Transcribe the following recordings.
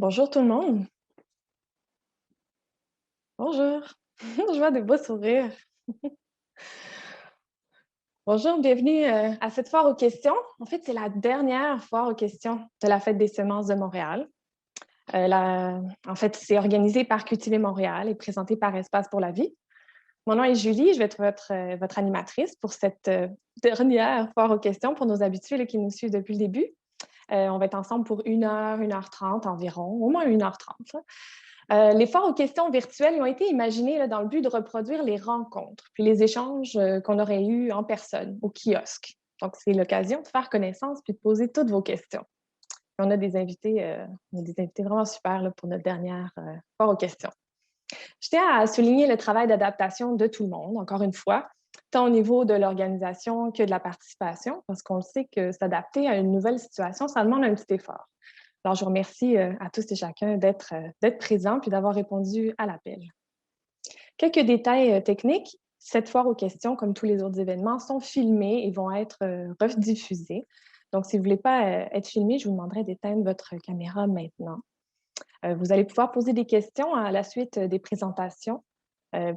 Bonjour tout le monde. Bonjour. Je vois des beaux sourires. Bonjour, bienvenue à cette foire aux questions. En fait, c'est la dernière foire aux questions de la Fête des semences de Montréal. En fait, c'est organisé par Cultiver Montréal et présenté par Espace pour la vie. Mon nom est Julie, je vais être votre animatrice pour cette dernière foire aux questions pour nos habitués là, qui nous suivent depuis le début. On va être ensemble pour 1 heure environ, au moins 1 heure 30. Les foires aux questions virtuelles ont été imaginées là, dans le but de reproduire les rencontres puis les échanges qu'on aurait eus en personne, au kiosque. Donc, c'est l'occasion de faire connaissance puis de poser toutes vos questions. On a des invités, vraiment super là, pour notre dernière foire aux questions. Je tiens à souligner le travail d'adaptation de tout le monde, encore une fois, tant au niveau de l'organisation que de la participation, parce qu'on sait que s'adapter à une nouvelle situation, ça demande un petit effort. Alors, je vous remercie à tous et chacun d'être présents puis d'avoir répondu à l'appel. Quelques détails techniques. Cette foire aux questions, comme tous les autres événements, sont filmés et vont être rediffusés. Donc, si vous ne voulez pas être filmé, je vous demanderai d'éteindre votre caméra maintenant. Vous allez pouvoir poser des questions à la suite des présentations.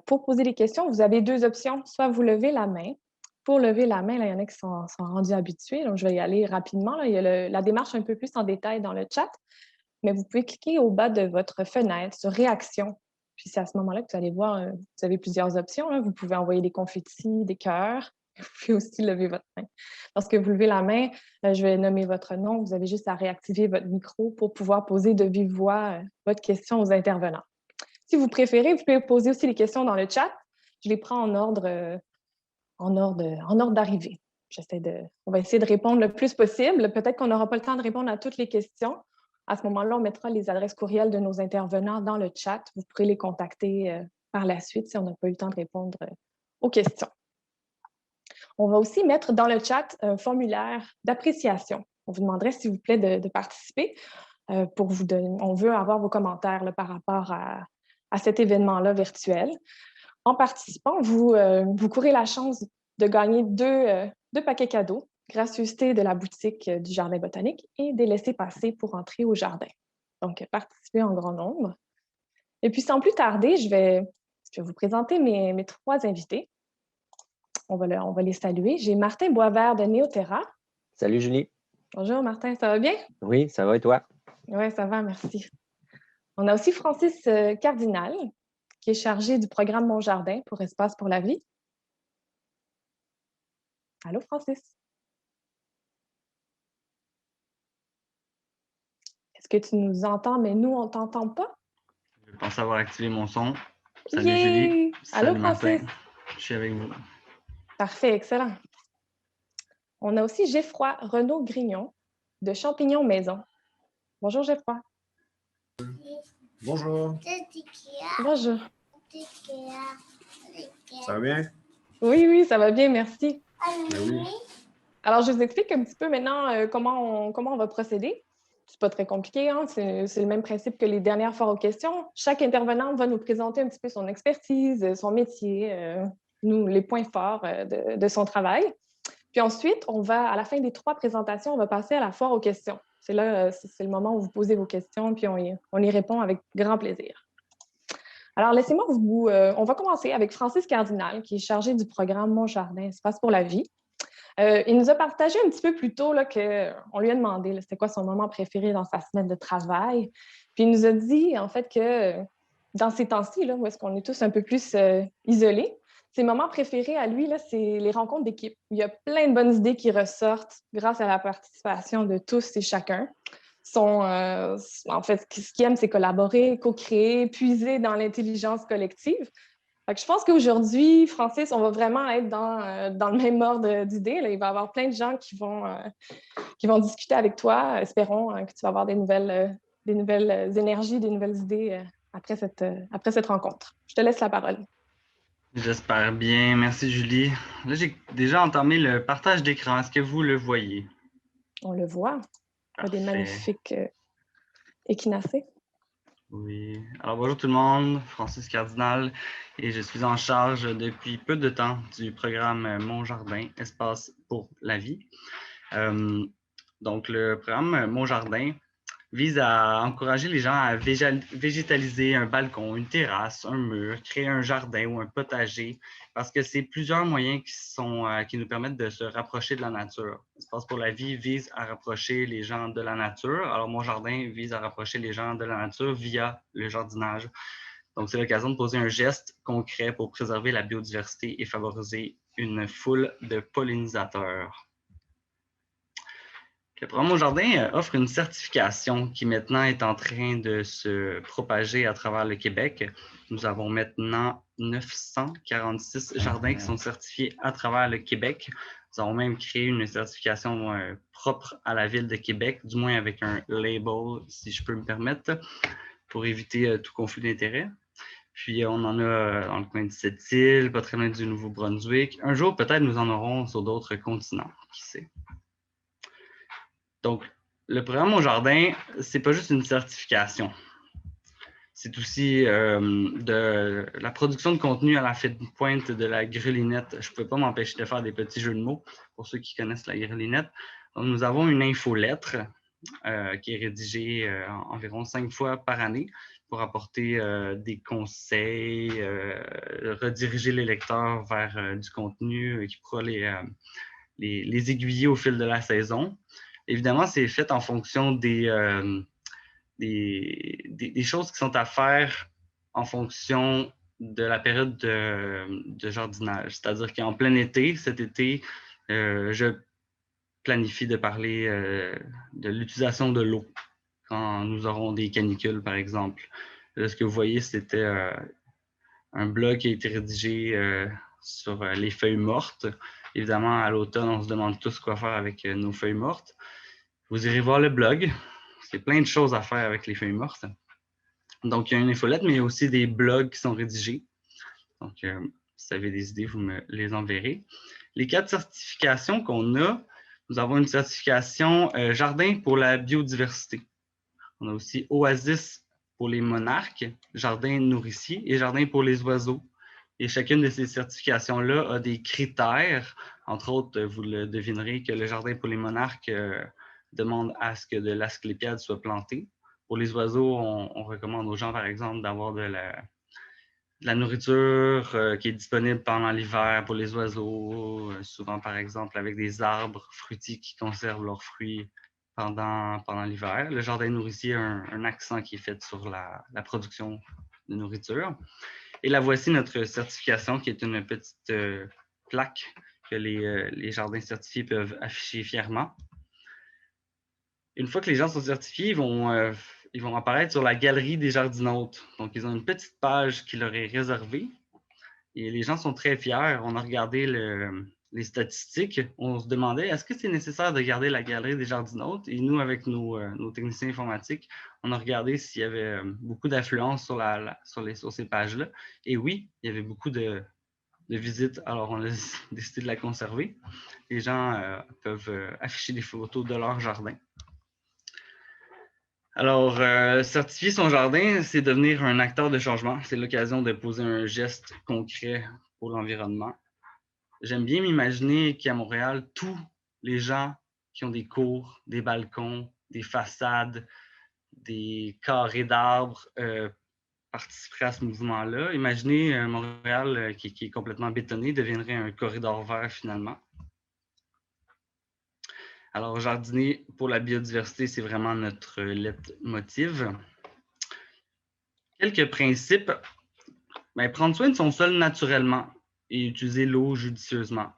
Pour poser des questions, vous avez deux options. Soit vous levez la main. Pour lever la main, là, il y en a qui sont rendus habitués, donc je vais y aller rapidement. Là. Il y a la démarche un peu plus en détail dans le chat, mais vous pouvez cliquer au bas de votre fenêtre sur Réaction. Puis c'est à ce moment-là que vous allez voir, vous avez plusieurs options. Là. Vous pouvez envoyer des confettis, des cœurs. Vous pouvez aussi lever votre main. Lorsque vous levez la main, je vais nommer votre nom. Vous avez juste à réactiver votre micro pour pouvoir poser de vive voix votre question aux intervenants. Si vous préférez, vous pouvez poser aussi les questions dans le chat. Je les prends en ordre d'arrivée. On va essayer de répondre le plus possible. Peut-être qu'on n'aura pas le temps de répondre à toutes les questions. À ce moment-là, on mettra les adresses courriels de nos intervenants dans le chat. Vous pourrez les contacter par la suite si on n'a pas eu le temps de répondre aux questions. On va aussi mettre dans le chat un formulaire d'appréciation. On vous demanderait, s'il vous plaît, de participer. On veut avoir vos commentaires là, par rapport à cet événement-là virtuel. En participant, vous courez la chance de gagner deux paquets cadeaux, gracieuseté de la boutique du Jardin botanique et des laissez-passer pour entrer au jardin. Donc, participez en grand nombre. Et puis, sans plus tarder, je vais vous présenter mes trois invités. On va les saluer. J'ai Martin Boisvert de Néoterra. Salut Julie. Bonjour Martin, ça va bien? Oui, ça va et toi? Oui, ça va, merci. On a aussi Francis Cardinal, qui est chargé du programme Mon Jardin pour Espace pour la vie. Allô, Francis? Est-ce que tu nous entends, mais nous, on ne t'entend pas? Je pense avoir activé mon son. Salut Yay! Julie. Allô, Salut Martin. Francis? Je suis avec vous. Parfait, excellent. On a aussi Geoffroy Renaud-Grignon de Champignons Maison. Bonjour, Geoffroy. Bonjour. Bonjour. Ça va bien? Oui, ça va bien, merci. Ben oui. Alors, je vous explique un petit peu maintenant comment on va procéder. C'est pas très compliqué, hein? C'est le même principe que les dernières foires aux questions. Chaque intervenant va nous présenter un petit peu son expertise, son métier, les points forts de son travail. Puis ensuite, à la fin des 3 présentations, on va passer à la foire aux questions. C'est là, c'est le moment où vous posez vos questions, puis on y répond avec grand plaisir. Alors, laissez-moi on va commencer avec Francis Cardinal, qui est chargé du programme Mon Jardin, Espace pour la vie. Il nous a partagé un petit peu plus tôt qu'on lui a demandé c'était quoi son moment préféré dans sa semaine de travail. Puis il nous a dit, en fait, que dans ces temps-ci, où est-ce qu'on est tous un peu plus isolés, ses moments préférés à lui, c'est les rencontres d'équipe. Il y a plein de bonnes idées qui ressortent grâce à la participation de tous et chacun. En fait, ce qu'il aime, c'est collaborer, co-créer, puiser dans l'intelligence collective. Fait que je pense qu'aujourd'hui, Francis, on va vraiment être dans le même ordre d'idées. Il va y avoir plein de gens qui vont discuter avec toi. Espérons que tu vas avoir des nouvelles énergies, des nouvelles idées après cette rencontre. Je te laisse la parole. J'espère bien. Merci Julie. Là, j'ai déjà entamé le partage d'écran. Est-ce que vous le voyez? On le voit. On a des magnifiques échinacées. Oui. Alors, bonjour tout le monde. Francis Cardinal et je suis en charge depuis peu de temps du programme Mon Jardin, Espace pour la vie. Donc, le programme Mon Jardin vise à encourager les gens à végétaliser un balcon, une terrasse, un mur, créer un jardin ou un potager, parce que c'est plusieurs moyens qui nous permettent de se rapprocher de la nature. Espace pour la vie vise à rapprocher les gens de la nature. Alors, mon jardin vise à rapprocher les gens de la nature via le jardinage. Donc, c'est l'occasion de poser un geste concret pour préserver la biodiversité et favoriser une foule de pollinisateurs. Le programme Mon Jardin offre une certification qui maintenant est en train de se propager à travers le Québec. Nous avons maintenant 946 jardins qui sont certifiés à travers le Québec. Nous avons même créé une certification propre à la ville de Québec, du moins avec un label, si je peux me permettre, pour éviter tout conflit d'intérêts. Puis on en a dans le coin de Sept-Îles, pas très loin du Nouveau-Brunswick. Un jour, peut-être, nous en aurons sur d'autres continents, qui sait. Donc, le programme Mon Jardin, c'est pas juste une certification. C'est aussi de la production de contenu à la fine pointe de la grelinette. Je ne pouvais pas m'empêcher de faire des petits jeux de mots pour ceux qui connaissent la grelinette. Donc, nous avons une infolettre qui est rédigée environ 5 fois par année pour apporter des conseils, rediriger les lecteurs vers du contenu qui pourra les aiguiller au fil de la saison. Évidemment, c'est fait en fonction des choses qui sont à faire en fonction de la période de jardinage. C'est-à-dire qu'en plein été, cet été, je planifie de parler de l'utilisation de l'eau quand nous aurons des canicules, par exemple. Là, ce que vous voyez, c'était un blog qui a été rédigé sur les feuilles mortes. Évidemment, à l'automne, on se demande tous quoi faire avec nos feuilles mortes. Vous irez voir le blog. C'est plein de choses à faire avec les feuilles mortes. Donc, il y a une infolette, mais il y a aussi des blogs qui sont rédigés. Donc, si vous avez des idées, vous me les enverrez. Les 4 certifications qu'on a, nous avons une certification Jardin pour la biodiversité. On a aussi Oasis pour les monarques, Jardin nourricier et Jardin pour les oiseaux. Et chacune de ces certifications-là a des critères. Entre autres, vous le devinerez que le Jardin pour les monarques demande à ce que de l'asclépiade soit planté. Pour les oiseaux, on recommande aux gens, par exemple, d'avoir de la nourriture qui est disponible pendant l'hiver pour les oiseaux, souvent, par exemple, avec des arbres fruitiers qui conservent leurs fruits pendant l'hiver. Le jardin nourricier a un accent qui est fait sur la production de nourriture. Et là, voici notre certification qui est une petite plaque que les jardins certifiés peuvent afficher fièrement. Une fois que les gens sont certifiés, ils vont apparaître sur la galerie des jardinautes. Donc, ils ont une petite page qui leur est réservée. Et les gens sont très fiers. On a regardé les statistiques. On se demandait, est-ce que c'est nécessaire de garder la galerie des jardinautes? Et nous, avec nos techniciens informatiques, on a regardé s'il y avait beaucoup d'affluence sur ces pages-là. Et oui, il y avait beaucoup de visites. Alors, on a décidé de la conserver. Les gens peuvent afficher des photos de leur jardin. Alors, certifier son jardin, c'est devenir un acteur de changement. C'est l'occasion de poser un geste concret pour l'environnement. J'aime bien m'imaginer qu'à Montréal, tous les gens qui ont des cours, des balcons, des façades, des carrés d'arbres participeraient à ce mouvement-là. Imaginez Montréal qui est complètement bétonné deviendrait un corridor vert finalement. Alors, jardiner pour la biodiversité, c'est vraiment notre leitmotiv. Quelques principes. Bien, prendre soin de son sol naturellement et utiliser l'eau judicieusement.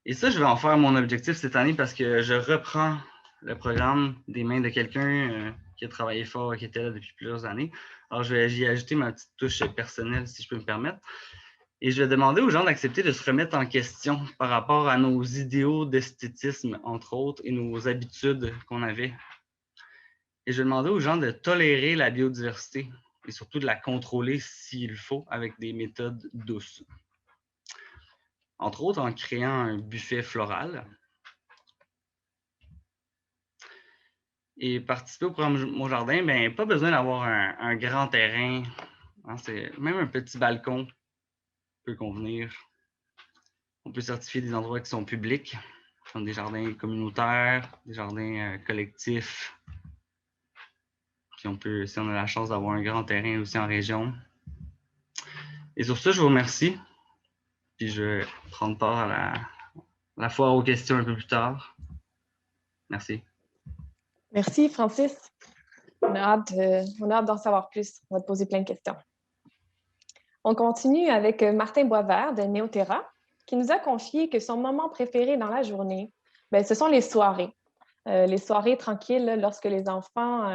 Et ça, je vais en faire mon objectif cette année parce que je reprends le programme des mains de quelqu'un qui a travaillé fort, qui était là depuis plusieurs années. Alors, je vais y ajouter ma petite touche personnelle, si je peux me permettre. Et je vais demander aux gens d'accepter de se remettre en question par rapport à nos idéaux d'esthétisme, entre autres, et nos habitudes qu'on avait. Et je vais demander aux gens de tolérer la biodiversité et surtout de la contrôler s'il faut avec des méthodes douces. Entre autres, en créant un buffet floral. Et participer au programme Mon Jardin, bien, pas besoin d'avoir un grand terrain. Hein, même un petit balcon peut convenir. On peut certifier des endroits qui sont publics, comme des jardins communautaires, des jardins collectifs. si on a la chance d'avoir un grand terrain aussi en région. Et sur ça, je vous remercie. Puis je vais prendre part à la foire aux questions un peu plus tard. Merci. Merci, Francis. On a hâte d'en savoir plus. On va te poser plein de questions. On continue avec Martin Boisvert de Néoterra, qui nous a confié que son moment préféré dans la journée, ce sont les soirées. Les soirées tranquilles, là, lorsque les enfants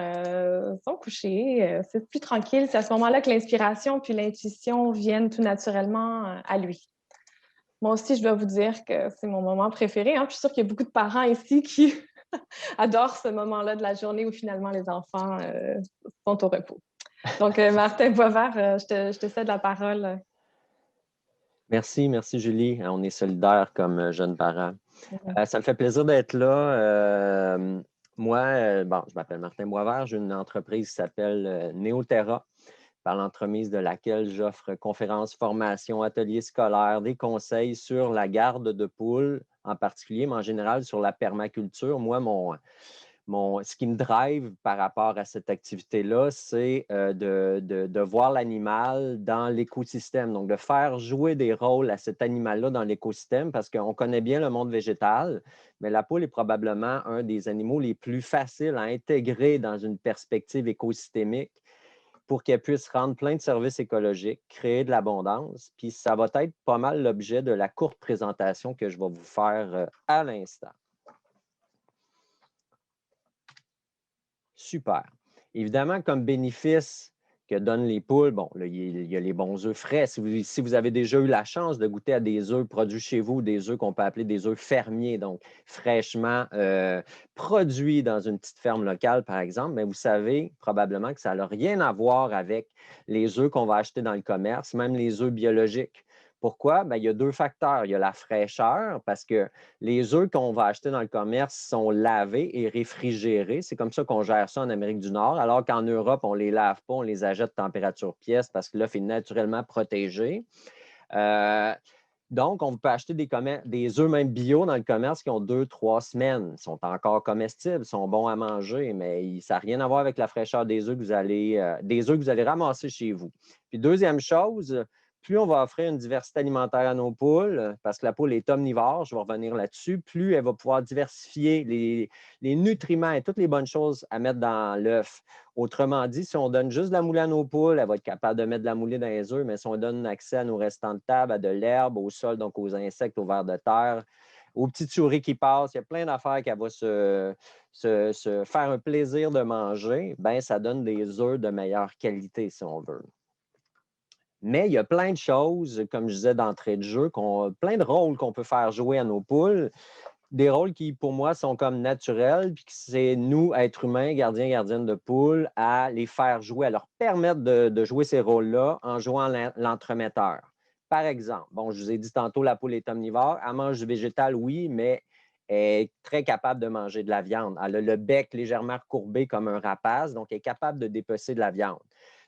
sont couchés. C'est plus tranquille. C'est à ce moment-là que l'inspiration puis l'intuition viennent tout naturellement à lui. Moi aussi, je dois vous dire que c'est mon moment préféré. Hein. Je suis sûre qu'il y a beaucoup de parents ici qui adorent ce moment-là de la journée où finalement les enfants sont au repos. Donc, Martin Boisvert, je te cède la parole. Merci Julie. On est solidaires comme jeunes parents. Ça me fait plaisir d'être là. Moi, je m'appelle Martin Boisvert. J'ai une entreprise qui s'appelle Néoterra, par l'entremise de laquelle j'offre conférences, formations, ateliers scolaires, des conseils sur la garde de poules en particulier, mais en général sur la permaculture. Moi, ce qui me drive par rapport à cette activité-là, c'est de voir l'animal dans l'écosystème. Donc, de faire jouer des rôles à cet animal-là dans l'écosystème parce qu'on connaît bien le monde végétal, mais la poule est probablement un des animaux les plus faciles à intégrer dans une perspective écosystémique pour qu'elle puisse rendre plein de services écologiques, créer de l'abondance. Puis ça va être pas mal l'objet de la courte présentation que je vais vous faire à l'instant. Super. Évidemment, comme bénéfice que donnent les poules, il y a les bons œufs frais. Si vous avez déjà eu la chance de goûter à des œufs produits chez vous, des œufs qu'on peut appeler des œufs fermiers, donc fraîchement produits dans une petite ferme locale, par exemple, mais vous savez probablement que ça n'a rien à voir avec les œufs qu'on va acheter dans le commerce, même les œufs biologiques. Pourquoi? Il y a deux facteurs. Il y a la fraîcheur, parce que les œufs qu'on va acheter dans le commerce sont lavés et réfrigérés. C'est comme ça qu'on gère ça en Amérique du Nord, alors qu'en Europe, on ne les lave pas, on les achète température pièce parce que l'œuf est naturellement protégé. Donc, on peut acheter des œufs même bio dans le commerce qui ont 2-3 semaines. Ils sont encore comestibles, sont bons à manger, mais ça n'a rien à voir avec la fraîcheur des œufs que vous allez ramasser chez vous. Puis, deuxième chose, plus on va offrir une diversité alimentaire à nos poules, parce que la poule est omnivore, je vais revenir là-dessus, plus elle va pouvoir diversifier les nutriments et toutes les bonnes choses à mettre dans l'œuf. Autrement dit, si on donne juste de la moulée à nos poules, elle va être capable de mettre de la moulée dans les œufs, mais si on donne accès à nos restants de table, à de l'herbe, au sol, donc aux insectes, aux vers de terre, aux petites souris qui passent, il y a plein d'affaires qu'elle va se faire un plaisir de manger, ça donne des œufs de meilleure qualité, si on veut. Mais il y a plein de choses, comme je disais d'entrée de jeu, plein de rôles qu'on peut faire jouer à nos poules. Des rôles qui, pour moi, sont comme naturels, puis que c'est nous, êtres humains, gardiens, gardiennes de poules, à les faire jouer, à leur permettre de jouer ces rôles-là en jouant l'entremetteur. Par exemple, je vous ai dit tantôt, la poule est omnivore. Elle mange du végétal, oui, mais elle est très capable de manger de la viande. Elle a le bec légèrement courbé comme un rapace, donc elle est capable de dépecer de la viande.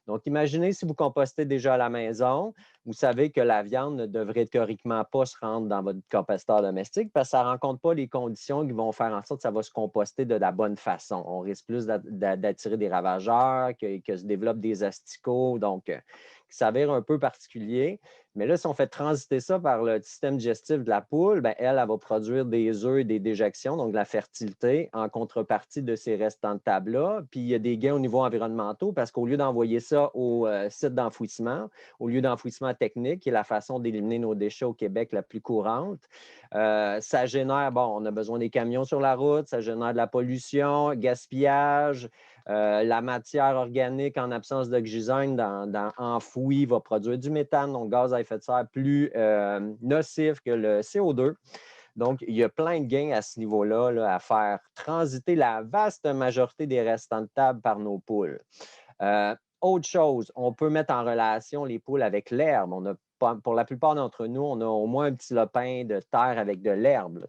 Donc, imaginez si vous compostez déjà à la maison, vous savez que la viande ne devrait théoriquement pas se rendre dans votre composteur domestique parce que ça ne rencontre pas les conditions qui vont faire en sorte que ça va se composter de la bonne façon. On risque plus d'attirer des ravageurs, que se développent des asticots, donc qui s'avère un peu particulier. Mais là, si on fait transiter ça par le système digestif de la poule, elle va produire des œufs et des déjections, donc de la fertilité, en contrepartie de ces restants de table-là. Puis, il y a des gains au niveau environnemental parce qu'au lieu d'envoyer ça au site d'enfouissement, au lieu d'enfouissement technique, qui est la façon d'éliminer nos déchets au Québec la plus courante, ça génère, on a besoin des camions sur la route, ça génère de la pollution, gaspillage. La matière organique en absence d'oxygène enfouie va produire du méthane, donc gaz à effet de serre plus nocif que le CO2. Donc, il y a plein de gains à ce niveau-là à faire transiter la vaste majorité des restants de table par nos poules. Autre chose, on peut mettre en relation les poules avec l'herbe. Pour la plupart d'entre nous, on a au moins un petit lopin de terre avec de l'herbe.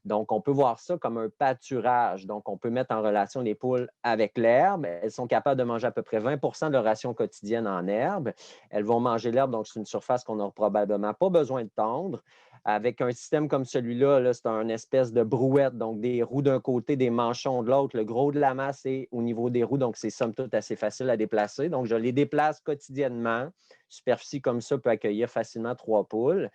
Donc, on peut voir ça comme un pâturage. Donc, on peut mettre en relation les poules avec l'herbe. Elles sont capables de manger à peu près 20 de leur ration quotidienne en herbe. Elles vont manger l'herbe, donc c'est une surface qu'on n'aura probablement pas besoin de tondre. Avec un système comme celui-là, là, c'est une espèce de brouette, donc des roues d'un côté, des manchons de l'autre. Le gros de la masse est au niveau des roues, donc c'est somme toute assez facile à déplacer. Donc, je les déplace quotidiennement. Superficie comme ça peut accueillir facilement 3 poules.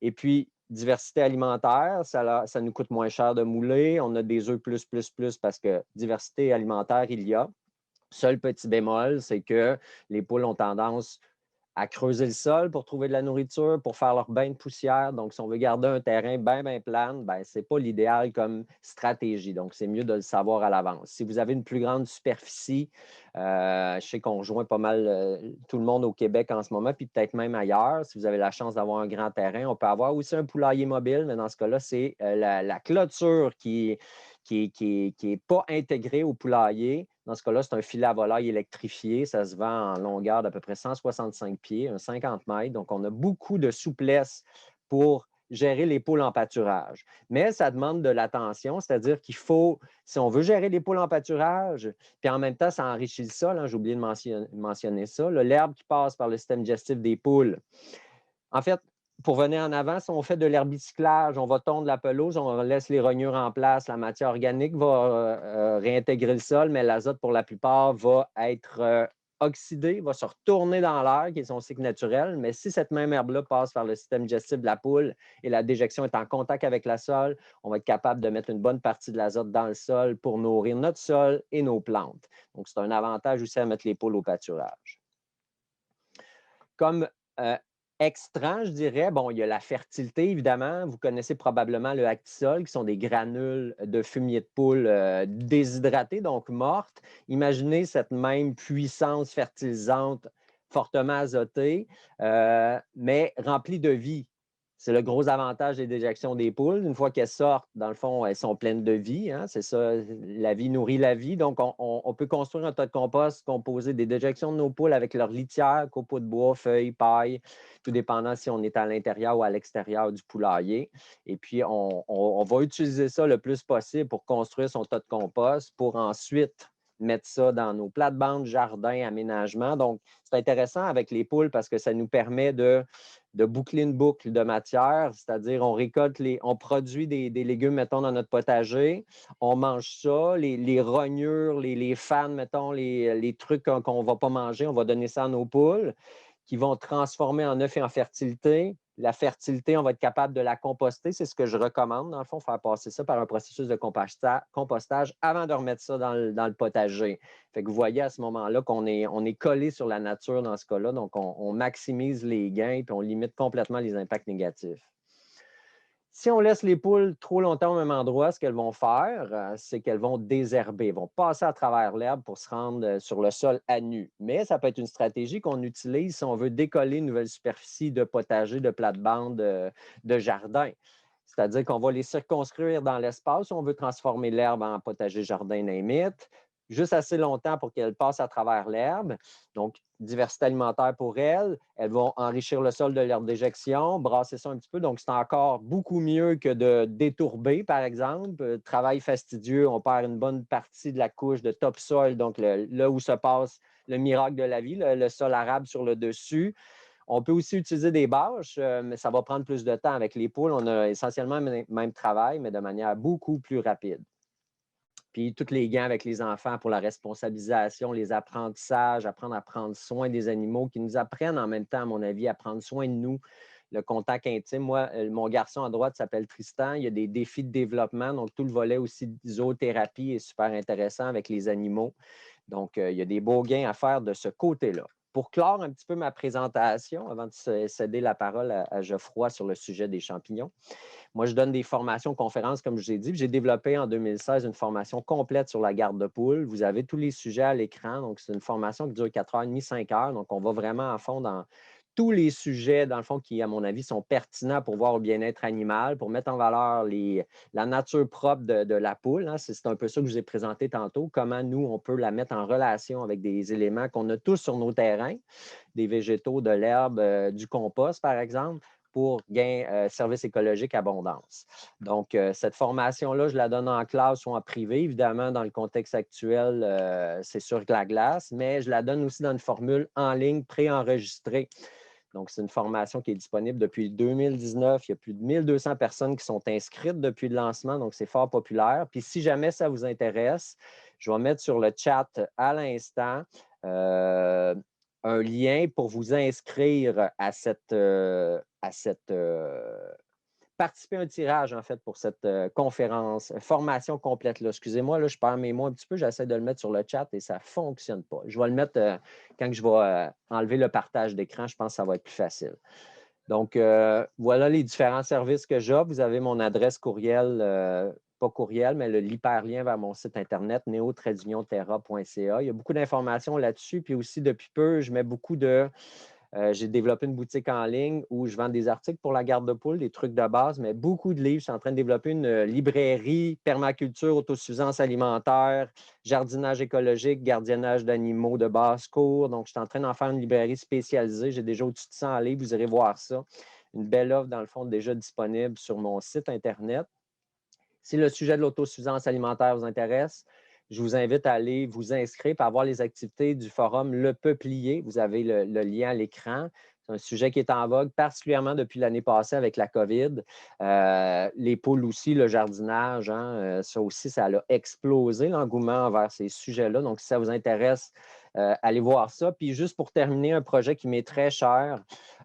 Et puis, diversité alimentaire, ça nous coûte moins cher de mouler. On a des œufs plus parce que diversité alimentaire, il y a. Seul petit bémol, c'est que les poules ont tendance à creuser le sol pour trouver de la nourriture, pour faire leur bain de poussière. Donc, si on veut garder un terrain bien plane, ce n'est pas l'idéal comme stratégie. Donc, c'est mieux de le savoir à l'avance. Si vous avez une plus grande superficie, je sais qu'on rejoint pas mal tout le monde au Québec en ce moment, puis peut-être même ailleurs. Si vous avez la chance d'avoir un grand terrain, on peut avoir aussi un poulailler mobile, mais dans ce cas-là, c'est la clôture qui n'est pas intégrée au poulailler. Dans ce cas-là, c'est un filet à volaille électrifié. Ça se vend en longueur d'à peu près 165 pieds, un 50 mètres. Donc, on a beaucoup de souplesse pour gérer les poules en pâturage. Mais ça demande de l'attention, c'est-à-dire qu'il faut, si on veut gérer les poules en pâturage, puis en même temps, ça enrichit le sol, hein, j'ai oublié de mentionner ça, l'herbe qui passe par le système digestif des poules. En fait, pour venir en avant, si on fait de l'herbicyclage, on va tondre la pelouse, on laisse les rognures en place, la matière organique va réintégrer le sol, mais l'azote, pour la plupart, va être oxydé, va se retourner dans l'air, qui est son cycle naturel. Mais si cette même herbe-là passe par le système digestif de la poule et la déjection est en contact avec le sol, on va être capable de mettre une bonne partie de l'azote dans le sol pour nourrir notre sol et nos plantes. Donc, c'est un avantage aussi à mettre les poules au pâturage. Comme extrant, je dirais, bon, il y a la fertilité, évidemment. Vous connaissez probablement le Actisol, qui sont des granules de fumier de poule déshydratés, donc mortes. Imaginez cette même puissance fertilisante fortement azotée, mais remplie de vie. C'est le gros avantage des déjections des poules. Une fois qu'elles sortent, dans le fond, elles sont pleines de vie. Hein? C'est ça, la vie nourrit la vie. Donc, on peut construire un tas de compost composé des déjections de nos poules avec leur litière, copeaux de bois, feuilles, paille, tout dépendant si on est à l'intérieur ou à l'extérieur du poulailler. Et puis, on va utiliser ça le plus possible pour construire son tas de compost pour ensuite mettre ça dans nos plates-bandes, jardins, aménagements. Donc, c'est intéressant avec les poules parce que ça nous permet de boucler une boucle de matière, c'est-à-dire on produit des légumes, mettons, dans notre potager, on mange ça, les rognures, les fans, mettons, les trucs qu'on ne va pas manger, on va donner ça à nos poules qui vont transformer en œufs et en fertilité. La fertilité, on va être capable de la composter. C'est ce que je recommande, dans le fond, faire passer ça par un processus de compostage avant de remettre ça dans le potager. Fait que vous voyez à ce moment-là qu'on est collé sur la nature dans ce cas-là. Donc, on maximise les gains et on limite complètement les impacts négatifs. Si on laisse les poules trop longtemps au même endroit, ce qu'elles vont faire, c'est qu'elles vont désherber. Elles vont passer à travers l'herbe pour se rendre sur le sol à nu. Mais ça peut être une stratégie qu'on utilise si on veut décoller une nouvelle superficie de potager, de plate-bande, de jardin. C'est-à-dire qu'on va les circonscrire dans l'espace. On veut transformer l'herbe en potager-jardin limite, juste assez longtemps pour qu'elles passent à travers l'herbe. Donc, diversité alimentaire pour elles. Elles vont enrichir le sol de l'herbe d'éjection, brasser ça un petit peu. Donc, c'est encore beaucoup mieux que de détourber, par exemple. Travail fastidieux, on perd une bonne partie de la couche de topsoil, donc là où se passe le miracle de la vie, le sol arable sur le dessus. On peut aussi utiliser des bâches, mais ça va prendre plus de temps. Avec les poules, on a essentiellement le même travail, mais de manière beaucoup plus rapide. Puis tous les gains avec les enfants pour la responsabilisation, les apprentissages, apprendre à prendre soin des animaux qui nous apprennent en même temps, à mon avis, à prendre soin de nous, le contact intime. Moi, mon garçon à droite s'appelle Tristan. Il y a des défis de développement, donc tout le volet aussi de zoothérapie est super intéressant avec les animaux. Donc, il y a des beaux gains à faire de ce côté-là. Pour clore un petit peu ma présentation, avant de céder la parole à Geoffroy sur le sujet des champignons, moi, je donne des formations, conférences, comme je vous ai dit. J'ai développé en 2016 une formation complète sur la garde de poules. Vous avez tous les sujets à l'écran. Donc, c'est une formation qui dure 4h30, 5 heures. Donc, on va vraiment à fond dans tous les sujets, dans le fond, qui, à mon avis, sont pertinents pour voir au bien-être animal, pour mettre en valeur la nature propre de la poule. Hein. C'est un peu ça que je vous ai présenté tantôt, comment nous, on peut la mettre en relation avec des éléments qu'on a tous sur nos terrains, des végétaux, de l'herbe, du compost, par exemple, pour gain service écologique abondance. Donc, cette formation-là, je la donne en classe ou en privé. Évidemment, dans le contexte actuel, c'est sur la glace, mais je la donne aussi dans une formule en ligne préenregistrée. Donc, c'est une formation qui est disponible depuis 2019. Il y a plus de 1200 personnes qui sont inscrites depuis le lancement, donc c'est fort populaire. Puis, si jamais ça vous intéresse, je vais mettre sur le chat à l'instant un lien pour vous inscrire à participer à un tirage, en fait, pour cette conférence, formation complète. Là. Excusez-moi, là, je perds mes mots un petit peu, j'essaie de le mettre sur le chat et ça ne fonctionne pas. Je vais le mettre quand je vais enlever le partage d'écran, je pense que ça va être plus facile. Donc, voilà les différents services que j'offre. Vous avez mon adresse courriel, pas courriel, mais l'hyperlien vers mon site Internet, neo-terra.ca. Il y a beaucoup d'informations là-dessus. Puis aussi, depuis peu, je mets beaucoup de... j'ai développé une boutique en ligne où je vends des articles pour la garde de poules, des trucs de base, mais beaucoup de livres. Je suis en train de développer une librairie, permaculture, autosuffisance alimentaire, jardinage écologique, gardiennage d'animaux de basse-cour. Donc, je suis en train d'en faire une librairie spécialisée. J'ai déjà au-dessus de 100 livres, vous irez voir ça. Une belle offre, dans le fond, déjà disponible sur mon site Internet. Si le sujet de l'autosuffisance alimentaire vous intéresse, je vous invite à aller vous inscrire pour avoir les activités du forum Le Peuplier. Vous avez le lien à l'écran. C'est un sujet qui est en vogue, particulièrement depuis l'année passée avec la COVID. Les poules aussi, le jardinage, hein, ça aussi, ça a explosé l'engouement envers ces sujets-là. Donc, si ça vous intéresse, allez voir ça. Puis juste pour terminer, un projet qui m'est très cher.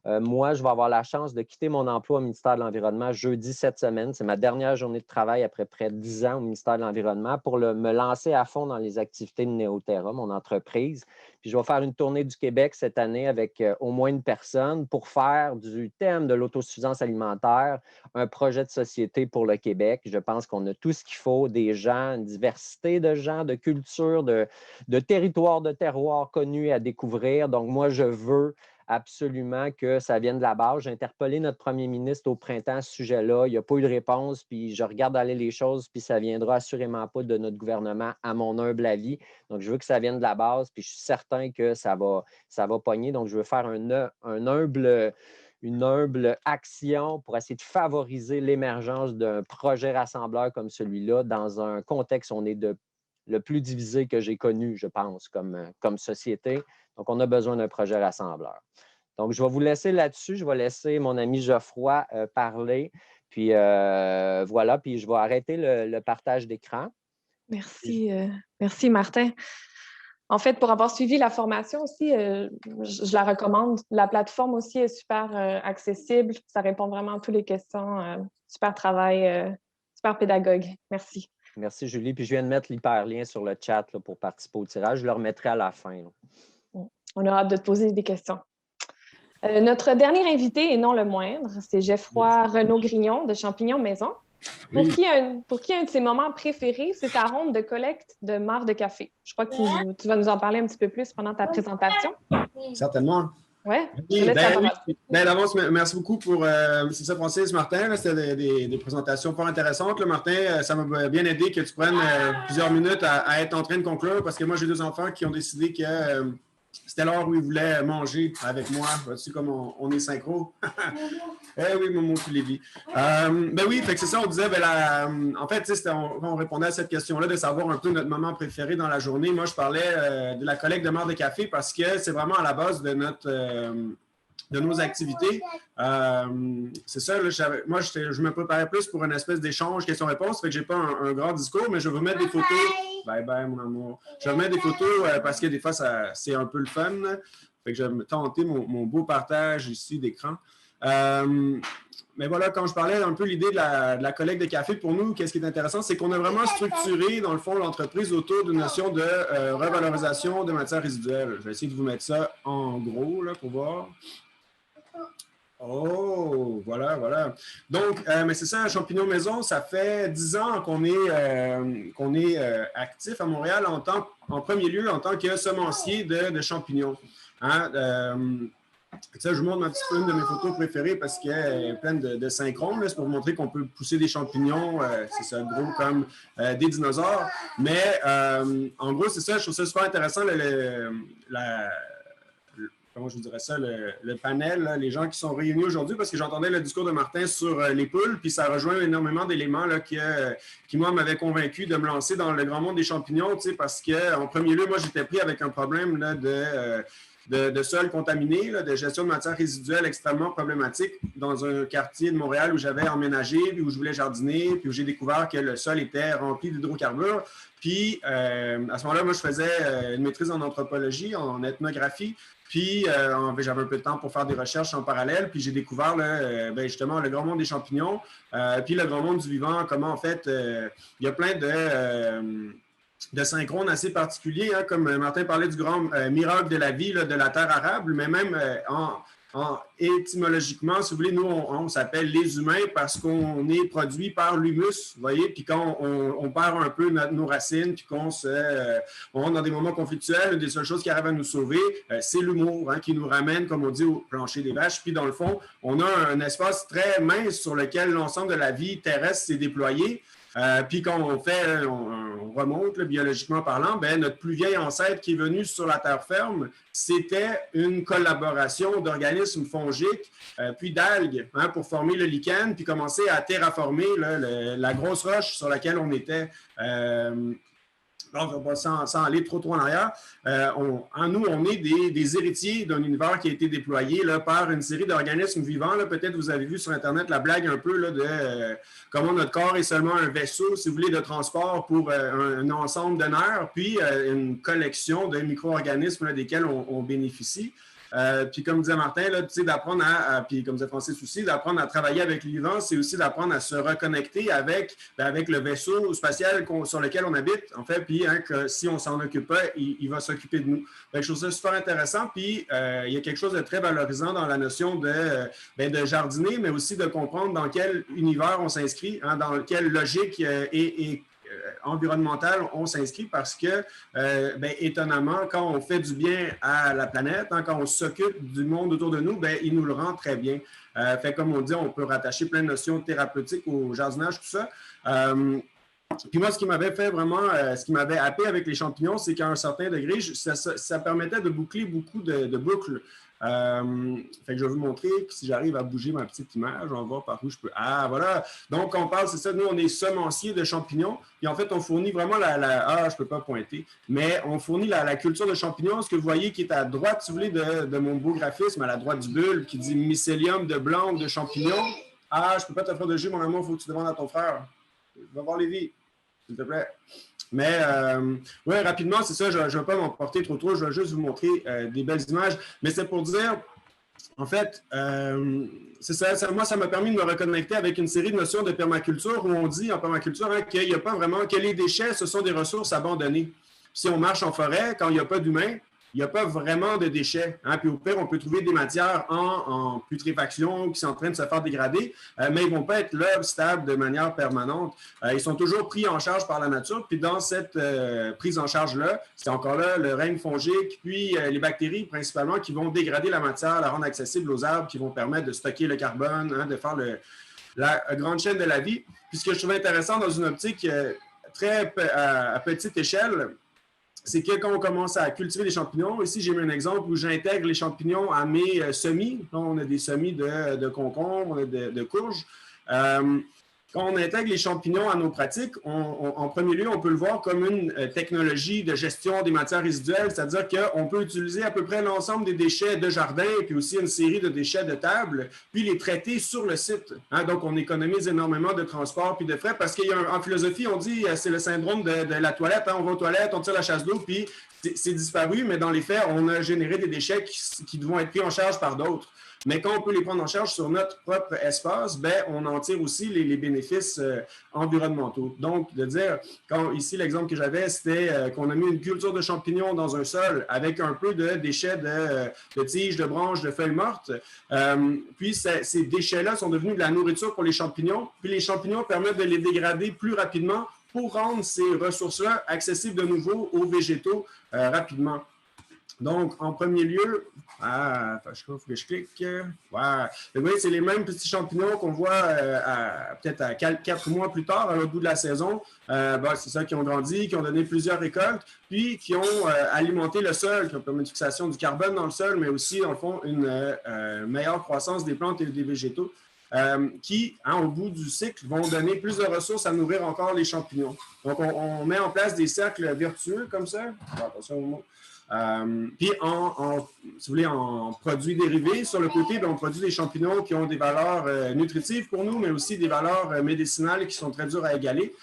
Moi, je vais avoir la chance de quitter mon emploi au ministère de l'Environnement jeudi cette semaine. C'est ma dernière journée de travail après près de 10 ans au ministère de l'Environnement pour me lancer à fond dans les activités de Néo-Terra, mon entreprise. Puis je vais faire une tournée du Québec cette année avec au moins une personne pour faire du thème de l'autosuffisance alimentaire un projet de société pour le Québec. Je pense qu'on a tout ce qu'il faut, des gens, une diversité de gens, de cultures, de territoires, de terroirs connus à découvrir. Donc, moi, je veux absolument que ça vienne de la base. J'ai interpellé notre premier ministre au printemps à ce sujet-là. Il n'y a pas eu de réponse, puis je regarde aller les choses, puis ça ne viendra assurément pas de notre gouvernement, à mon humble avis. Donc, je veux que ça vienne de la base, puis je suis certain que ça va pogner. Donc, je veux faire une humble action pour essayer de favoriser l'émergence d'un projet rassembleur comme celui-là dans un contexte où on est le plus divisé que j'ai connu, je pense, comme société. Donc, on a besoin d'un projet rassembleur. Donc, je vais vous laisser là-dessus. Je vais laisser mon ami Geoffroy parler. Puis voilà, puis je vais arrêter le partage d'écran. Merci, merci Martin. En fait, pour avoir suivi la formation aussi, je la recommande. La plateforme aussi est super accessible. Ça répond vraiment à toutes les questions. Super travail, super pédagogue. Merci. Merci, Julie. Puis je viens de mettre l'hyperlien sur le chat là, pour participer au tirage. Je le remettrai à la fin. Là. On a hâte de te poser des questions. Notre dernier invité, et non le moindre, c'est Geoffroy Renaud-Grignon de Champignons Maison. Pour qui un de ses moments préférés, c'est ta ronde de collecte de marc de café. Je crois que tu vas nous en parler un petit peu plus pendant ta présentation. Certainement. Ouais, oui, d'avance, merci beaucoup pour c'est ça, Francis, Martin. C'était des présentations fort intéressantes. Là, Martin, ça m'a bien aidé que tu prennes plusieurs minutes à être en train de conclure parce que moi, j'ai 2 enfants qui ont décidé que c'était l'heure où ils voulaient manger avec moi. Vois-tu comme on est synchro? Eh oui, mon Lévi. Ben oui, fait que c'est ça, on disait, en fait, on répondait à cette question-là de savoir un peu notre moment préféré dans la journée. Moi, je parlais de la collecte de marc de café parce que c'est vraiment à la base de nos activités. C'est ça, là, moi, je me préparais plus pour une espèce d'échange questions-réponses, fait que je n'ai pas un grand discours, mais je vais vous mettre des photos. Bye bye, mon amour. Je vais vous mettre des photos parce que des fois, c'est un peu le fun. Là. Fait que je vais tenter mon beau partage ici d'écran. Mais voilà, quand je parlais un peu l'idée de la collecte de café, pour nous, qu'est-ce qui est intéressant, c'est qu'on a vraiment structuré, dans le fond, l'entreprise autour d'une notion de revalorisation de matières résiduelles. Je vais essayer de vous mettre ça en gros, là, pour voir. Oh, voilà. Donc, mais c'est ça, Champignons Maison, ça fait 10 ans qu'on est actif à Montréal en premier lieu en tant que semencier de champignons. Hein? Ça, je vous montre un petit peu une de mes photos préférées parce qu'elle est pleine de synchrones. C'est pour vous montrer qu'on peut pousser des champignons, c'est ça, gros comme des dinosaures. Mais en gros, c'est ça, je trouve ça super intéressant, comment je vous dirais ça, le panel, là, les gens qui sont réunis aujourd'hui, parce que j'entendais le discours de Martin sur les poules, puis ça rejoint énormément d'éléments là, qui, moi, m'avaient convaincu de me lancer dans le grand monde des champignons, parce qu'en premier lieu, moi, j'étais pris avec un problème là, de sols contaminés, là, de gestion de matières résiduelles extrêmement problématique dans un quartier de Montréal où j'avais emménagé, puis où je voulais jardiner, puis où j'ai découvert que le sol était rempli d'hydrocarbures. Puis, à ce moment-là, moi, je faisais une maîtrise en anthropologie, en ethnographie. Puis, j'avais un peu de temps pour faire des recherches en parallèle. Puis, j'ai découvert justement le grand monde des champignons, puis le grand monde du vivant, comment, en fait, il y a plein de synchrones assez particuliers, hein, comme Martin parlait du grand miracle de la vie là, de la terre arable, mais même étymologiquement, si vous voulez, nous, on s'appelle les humains parce qu'on est produit par l'humus, vous voyez, puis quand on perd un peu nos racines, puis qu'on rentre dans des moments conflictuels, une des seules choses qui arrivent à nous sauver, c'est l'humour, hein, qui nous ramène, comme on dit, au plancher des vaches. Puis dans le fond, on a un espace très mince sur lequel l'ensemble de la vie terrestre s'est déployé. Puis quand on remonte, là, biologiquement parlant, ben, notre plus vieil ancêtre qui est venu sur la terre ferme, c'était une collaboration d'organismes fongiques, puis d'algues, hein, pour former le lichen, puis commencer à terraformer là, la grosse roche sur laquelle on était. Sans aller trop en arrière, nous, on est des héritiers d'un univers qui a été déployé là, par une série d'organismes vivants. Peut-être vous avez vu sur Internet la blague un peu là, de comment notre corps est seulement un vaisseau, si vous voulez, de transport pour un ensemble de nerfs, puis une collection de micro-organismes là, desquels on bénéficie. Puis comme disait Martin, là, d'apprendre puis comme disait Francis aussi, d'apprendre à travailler avec le vivant, c'est aussi d'apprendre à se reconnecter avec le vaisseau spatial sur lequel on habite, en fait, puis hein, que si on s'en occupe pas, il va s'occuper de nous. Je trouve ça super intéressant, puis il y a quelque chose de très valorisant dans la notion de jardiner, mais aussi de comprendre dans quel univers on s'inscrit, hein, dans quelle logique et environnementale on s'inscrit parce que, étonnamment, quand on fait du bien à la planète, hein, quand on s'occupe du monde autour de nous, il nous le rend très bien. Fait comme on dit, on peut rattacher plein de notions thérapeutiques au jardinage, tout ça. Puis moi, ce qui m'avait fait vraiment, ce qui m'avait happé avec les champignons, c'est qu'à un certain degré, ça permettait de boucler beaucoup de boucles. Fait que je vais vous montrer que si j'arrive à bouger ma petite image, on va voir par où je peux. Ah, voilà. Donc, on parle, c'est ça, nous, on est semenciers de champignons. Puis en fait, on fournit vraiment je ne peux pas pointer, mais on fournit la culture de champignons. Ce que vous voyez qui est à droite, si vous voulez, de mon beau graphisme, à la droite du bulbe, qui dit mycélium de blanc de champignons. Ah, je ne peux pas t'offrir de jus, mon amour, il faut que tu demandes à ton frère. Va voir Lévi, s'il te plaît. Mais oui, rapidement, c'est ça, je ne vais pas m'emporter trop, je vais juste vous montrer des belles images. Mais c'est pour dire, en fait, c'est ça, moi, ça m'a permis de me reconnecter avec une série de notions de permaculture où on dit en permaculture hein, qu'il n'y a pas vraiment, que les déchets, ce sont des ressources abandonnées. Si on marche en forêt, quand il n'y a pas d'humains, il n'y a pas vraiment de déchets. Hein? Puis au pire, on peut trouver des matières en putréfaction qui sont en train de se faire dégrader, mais ils ne vont pas être là stables de manière permanente. Ils sont toujours pris en charge par la nature. Puis dans cette prise en charge-là, c'est encore là le règne fongique, puis les bactéries principalement qui vont dégrader la matière, la rendre accessible aux arbres, qui vont permettre de stocker le carbone, hein, de faire la grande chaîne de la vie. Puis ce que je trouve intéressant dans une optique très à petite échelle, c'est que quand on commence à cultiver des champignons, ici j'ai mis un exemple où j'intègre les champignons à mes semis. Là, on a des semis de concombres, on a de courges. Quand on intègre les champignons à nos pratiques, en premier lieu, on peut le voir comme une technologie de gestion des matières résiduelles, c'est-à-dire qu'on peut utiliser à peu près l'ensemble des déchets de jardin, puis aussi une série de déchets de table, puis les traiter sur le site. Hein? Donc, on économise énormément de transport puis de frais, parce qu'il y a en philosophie, on dit c'est le syndrome de la toilette. Hein? On va aux toilettes, on tire la chasse d'eau, puis c'est disparu, mais dans les faits, on a généré des déchets qui vont être pris en charge par d'autres. Mais quand on peut les prendre en charge sur notre propre espace, on en tire aussi les bénéfices environnementaux. Donc, de dire, ici, l'exemple que j'avais, c'était qu'on a mis une culture de champignons dans un sol avec un peu de déchets de tiges, de branches, de feuilles mortes. Puis, ces déchets-là sont devenus de la nourriture pour les champignons. Puis, les champignons permettent de les dégrader plus rapidement pour rendre ces ressources-là accessibles de nouveau aux végétaux rapidement. Donc, en premier lieu, il faut que je clique. Voilà. Vous voyez, c'est les mêmes petits champignons qu'on voit peut-être à 4 mois plus tard, à l'autre bout de la saison. C'est ça qui ont grandi, qui ont donné plusieurs récoltes, puis qui ont alimenté le sol, qui ont permis une fixation du carbone dans le sol, mais aussi, en fond, une meilleure croissance des plantes et des végétaux. Qui, au bout du cycle, vont donner plus de ressources à nourrir encore les champignons. Donc, on met en place des cercles vertueux comme ça. Attention au mot. Puis, si vous voulez, en produits dérivés, sur le côté, bien, on produit des champignons qui ont des valeurs nutritives pour nous, mais aussi des valeurs médicinales qui sont très dures à égaler.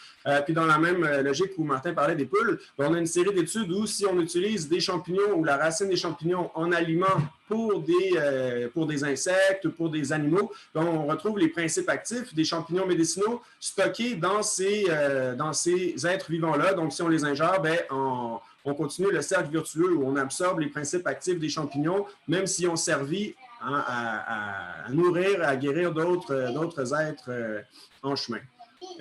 Puis dans la même logique où Martin parlait des poules, on a une série d'études où si on utilise des champignons ou la racine des champignons en aliment pour des insectes, pour des animaux, on retrouve les principes actifs des champignons médicinaux stockés dans ces êtres vivants-là. Donc, si on les ingère, bien, on continue le cercle vertueux où on absorbe les principes actifs des champignons, même s'ils ont servi à nourrir, à guérir d'autres êtres en chemin.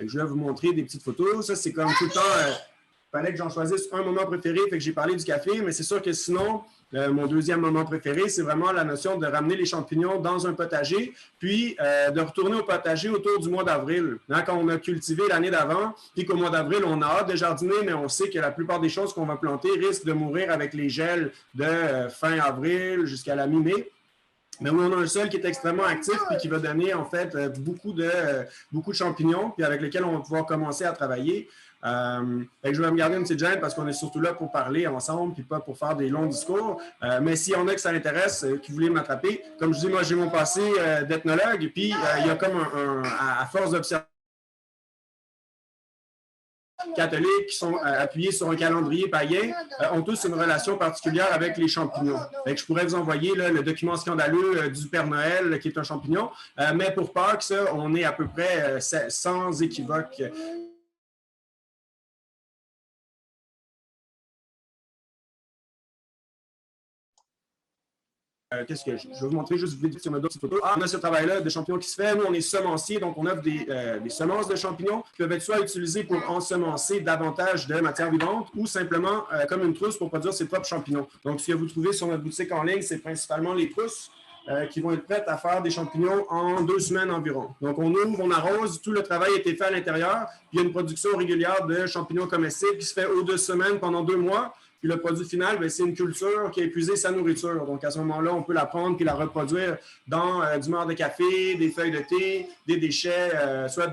Je vais vous montrer des petites photos. Ça, c'est comme tout le temps, il fallait que j'en choisisse un moment préféré, fait que j'ai parlé du café, mais c'est sûr que sinon, mon deuxième moment préféré, c'est vraiment la notion de ramener les champignons dans un potager, puis de retourner au potager autour du mois d'avril. Hein, quand on a cultivé l'année d'avant, puis qu'au mois d'avril, on a hâte de jardiner, mais on sait que la plupart des choses qu'on va planter risquent de mourir avec les gels de fin avril jusqu'à la mi-mai. Mais où on a un sol qui est extrêmement actif et qui va donner en fait beaucoup de champignons, puis avec lesquels on va pouvoir commencer à travailler. Je vais me garder une petite gêne parce qu'on est surtout là pour parler ensemble puis pas pour faire des longs discours. Mais s'il y en a que ça l'intéresse, qui voulaient m'attraper, comme je dis, moi j'ai mon passé d'ethnologue, puis il y a comme à force d'observer catholiques qui sont appuyés sur un calendrier païen ont tous une relation particulière avec les champignons. Je pourrais vous envoyer là, le document scandaleux du Père Noël qui est un champignon, mais pour Pâques, ça, on est à peu près sans équivoque. Qu'est-ce que je vais vous montrer juste vite si on a d'autres photos. On a ce travail-là de champignons qui se fait. Nous, on est semenciers, donc on offre des semences de champignons qui peuvent être soit utilisées pour ensemencer davantage de matière vivante ou simplement comme une trousse pour produire ses propres champignons. Donc, ce que vous trouvez sur notre boutique en ligne, c'est principalement les trousses qui vont être prêtes à faire des champignons en 2 semaines environ. Donc, on ouvre, on arrose, tout le travail a été fait à l'intérieur. Puis, il y a une production régulière de champignons comestibles qui se fait aux 2 semaines pendant 2 mois. Puis le produit final, c'est une culture qui a épuisé sa nourriture. Donc, à ce moment-là, on peut la prendre puis la reproduire dans du marc de café, des feuilles de thé, des déchets, soit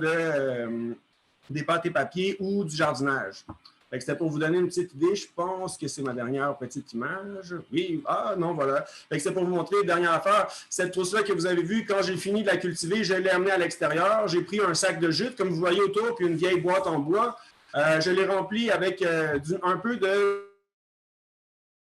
des pâtes et papiers ou du jardinage. C'était pour vous donner une petite idée. Je pense que c'est ma dernière petite image. Oui, non, voilà. C'est pour vous montrer, dernière affaire, cette trousse-là que vous avez vue, quand j'ai fini de la cultiver, je l'ai amenée à l'extérieur. J'ai pris un sac de jute, comme vous voyez autour, puis une vieille boîte en bois. Je l'ai remplie avec un peu de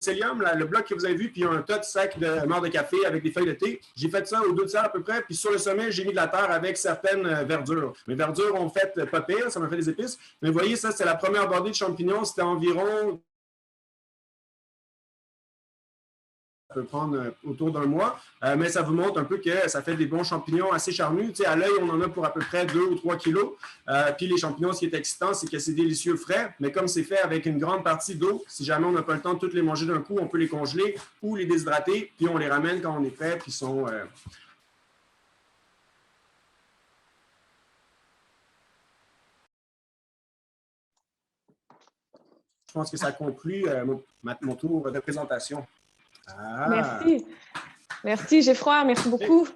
le bloc que vous avez vu, puis un tas de sacs de marc de café avec des feuilles de thé. J'ai fait ça aux 2 tiers à peu près, puis sur le sommet, j'ai mis de la terre avec certaines verdures. Mes verdures ont fait pas pire, ça m'a fait des épices. Mais vous voyez, ça, c'est la première bordée de champignons. C'était environ... Ça peut prendre autour d'un mois, mais ça vous montre un peu que ça fait des bons champignons assez charnus. Tu sais, à l'œil, on en a pour à peu près 2 ou 3 kilos. Puis les champignons, ce qui est excitant, c'est que c'est délicieux frais, mais comme c'est fait avec une grande partie d'eau, si jamais on n'a pas le temps de toutes les manger d'un coup, on peut les congeler ou les déshydrater, puis on les ramène quand on est prêt, puis ils sont... Je pense que ça conclut mon tour de présentation. Merci. Merci, Geoffroy. Merci beaucoup.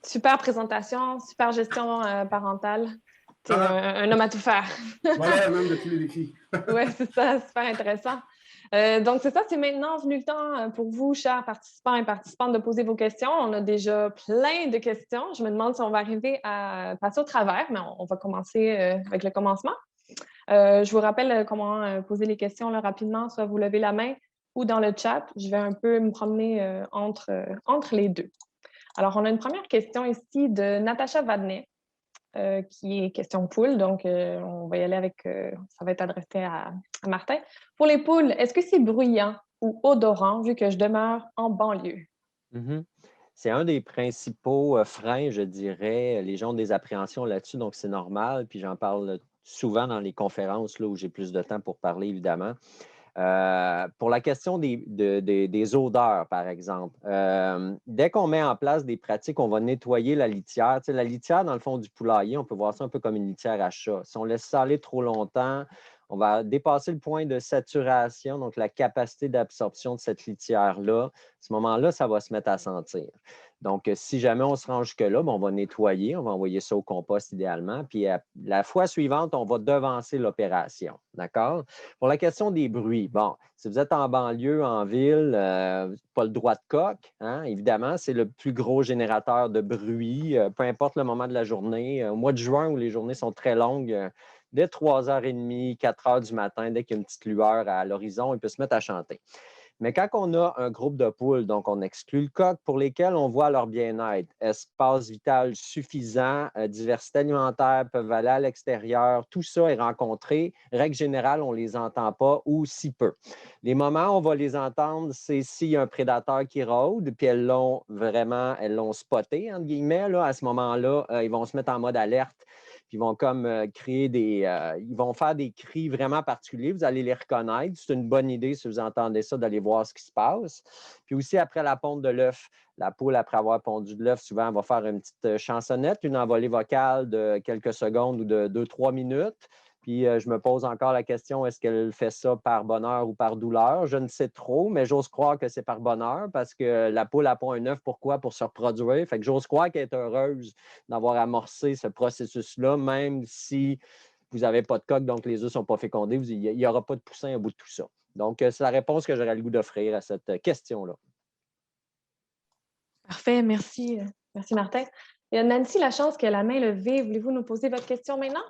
Super présentation, super gestion parentale. Tu es un homme à tout faire. Voilà, même de tous les défis. Oui, c'est ça, super intéressant. Donc, c'est ça, c'est maintenant venu le temps pour vous, chers participants et participantes, de poser vos questions. On a déjà plein de questions. Je me demande si on va arriver à passer au travers, mais on va commencer avec le commencement. Je vous rappelle comment poser les questions là, rapidement, soit vous levez la main ou dans le chat. Je vais un peu me promener entre les deux. Alors, on a une première question ici de Natacha Vadnet, qui est question poule. Donc, on va y aller avec... ça va être adressé à Martin. Pour les poules, est-ce que c'est bruyant ou odorant vu que je demeure en banlieue? C'est un des principaux freins, je dirais. Les gens ont des appréhensions là-dessus, donc c'est normal. Puis j'en parle souvent dans les conférences là, où j'ai plus de temps pour parler, évidemment. Pour la question des odeurs, par exemple, dès qu'on met en place des pratiques, on va nettoyer la litière. Tu sais, la litière, dans le fond du poulailler, on peut voir ça un peu comme une litière à chat. Si on laisse ça aller trop longtemps, on va dépasser le point de saturation, donc la capacité d'absorption de cette litière-là. À ce moment-là, ça va se mettre à sentir. Donc, si jamais on se rend jusque-là, on va nettoyer, on va envoyer ça au compost idéalement. Puis, la fois suivante, on va devancer l'opération. D'accord? Pour la question des bruits, bon, si vous êtes en banlieue, en ville, pas le droit de coq, hein, évidemment, c'est le plus gros générateur de bruit, peu importe le moment de la journée. Au mois de juin, où les journées sont très longues, dès 3h30, 4h du matin, dès qu'il y a une petite lueur à l'horizon, il peut se mettre à chanter. Mais quand on a un groupe de poules, donc on exclut le coq, pour lesquels on voit leur bien-être, espace vital suffisant, diversité alimentaire, peuvent aller à l'extérieur, tout ça est rencontré. Règle générale, on ne les entend pas ou si peu. Les moments où on va les entendre, c'est s'il y a un prédateur qui rôde, puis elles l'ont spoté, entre guillemets, là, à ce moment-là, ils vont se mettre en mode alerte. Puis ils vont comme ils vont faire des cris vraiment particuliers. Vous allez les reconnaître. C'est une bonne idée, si vous entendez ça, d'aller voir ce qui se passe. Puis aussi, après la ponte de l'œuf, la poule, après avoir pondu de l'œuf, souvent, elle va faire une petite chansonnette, une envolée vocale de quelques secondes ou de 2-3 minutes. Puis je me pose encore la question, est-ce qu'elle fait ça par bonheur ou par douleur? Je ne sais trop, mais j'ose croire que c'est par bonheur parce que la poule a pond un œuf. Pourquoi? Pour se reproduire. Fait que j'ose croire qu'elle est heureuse d'avoir amorcé ce processus-là, même si vous n'avez pas de coque, donc les œufs ne sont pas fécondés, il n'y aura pas de poussin au bout de tout ça. Donc, c'est la réponse que j'aurais le goût d'offrir à cette question-là. Parfait, merci. Merci, Martin. Il y a Nancy Lachance qui a la main levée. Voulez-vous nous poser votre question maintenant?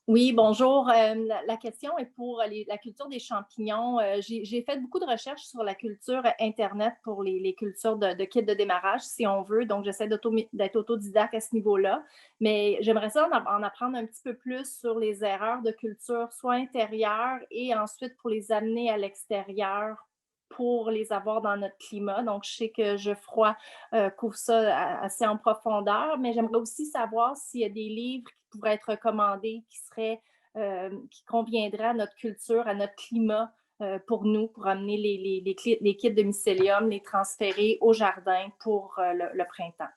Oui, bonjour. La question est pour la culture des champignons. J'ai fait beaucoup de recherches sur la culture Internet pour les cultures de kits de démarrage, si on veut. Donc, j'essaie d'être autodidacte à ce niveau-là. Mais j'aimerais ça en apprendre un petit peu plus sur les erreurs de culture, soit intérieures et ensuite pour les amener à l'extérieur pour les avoir dans notre climat. Donc, je sais que Geoffroy couvre ça assez en profondeur, mais j'aimerais aussi savoir s'il y a des livres qui pourraient être recommandés, qui conviendraient à notre culture, à notre climat pour nous, pour amener les kits de mycélium, les transférer au jardin pour le printemps.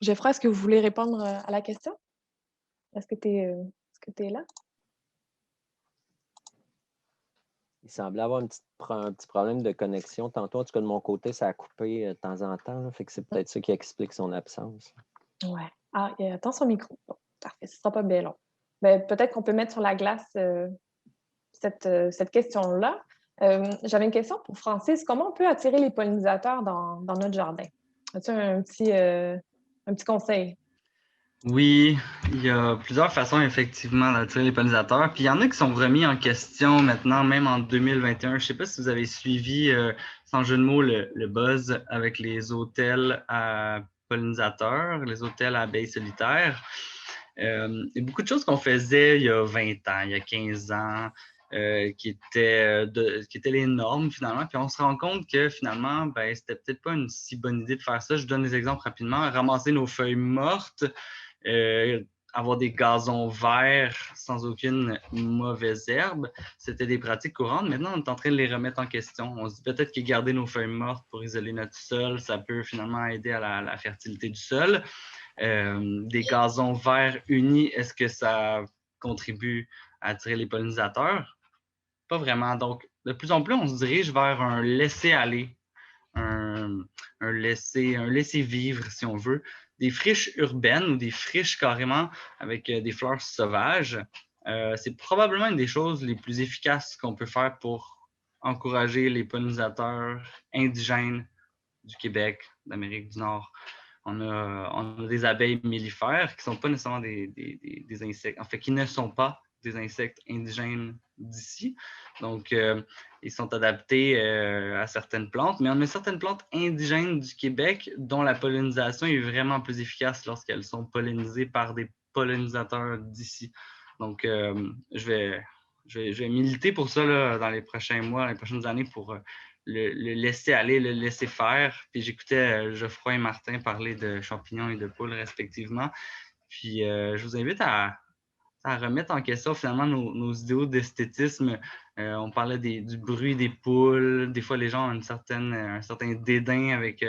Geoffroy, est-ce que vous voulez répondre à la question? Est-ce que tu es là? Il semblait avoir un petit problème de connexion. Tantôt, en tout cas, de mon côté, ça a coupé de temps en temps. Là, fait que c'est peut-être ça qui explique son absence. Oui. Ah, attends son micro. Bon, parfait, ce ne sera pas bien long. Mais peut-être qu'on peut mettre sur la glace cette question-là. J'avais une question pour Francis. Comment on peut attirer les pollinisateurs dans notre jardin? As-tu un petit conseil? Oui, il y a plusieurs façons effectivement d'attirer les pollinisateurs. Puis il y en a qui sont remis en question maintenant, même en 2021. Je ne sais pas si vous avez suivi, sans jeu de mots, le buzz avec les hôtels à pollinisateurs, les hôtels à abeilles solitaires. Il y a beaucoup de choses qu'on faisait il y a 20 ans, il y a 15 ans, qui étaient les normes finalement. Puis on se rend compte que finalement, c'était peut-être pas une si bonne idée de faire ça. Je donne des exemples rapidement. Ramasser nos feuilles mortes, avoir des gazons verts sans aucune mauvaise herbe, c'était des pratiques courantes. Maintenant, on est en train de les remettre en question. On se dit peut-être que garder nos feuilles mortes pour isoler notre sol, ça peut finalement aider à la fertilité du sol. Des gazons verts unis, est-ce que ça contribue à attirer les pollinisateurs? Pas vraiment. Donc, de plus en plus, on se dirige vers un laisser-aller, un laisser-vivre, si on veut. Des friches urbaines ou des friches carrément avec des fleurs sauvages, c'est probablement une des choses les plus efficaces qu'on peut faire pour encourager les pollinisateurs indigènes du Québec, d'Amérique du Nord. On a des abeilles mellifères qui ne sont pas nécessairement des insectes, en fait, qui ne sont pas des insectes indigènes d'ici. Donc, ils sont adaptés à certaines plantes, mais on a certaines plantes indigènes du Québec dont la pollinisation est vraiment plus efficace lorsqu'elles sont pollinisées par des pollinisateurs d'ici. Donc, je vais militer pour ça là, dans les prochains mois, les prochaines années pour le laisser aller, le laisser faire. Puis j'écoutais Geoffroy et Martin parler de champignons et de poules respectivement. Puis je vous invite à à remettre en question finalement nos idéaux d'esthétisme. On parlait du bruit des poules. Des fois, les gens ont un certain dédain avec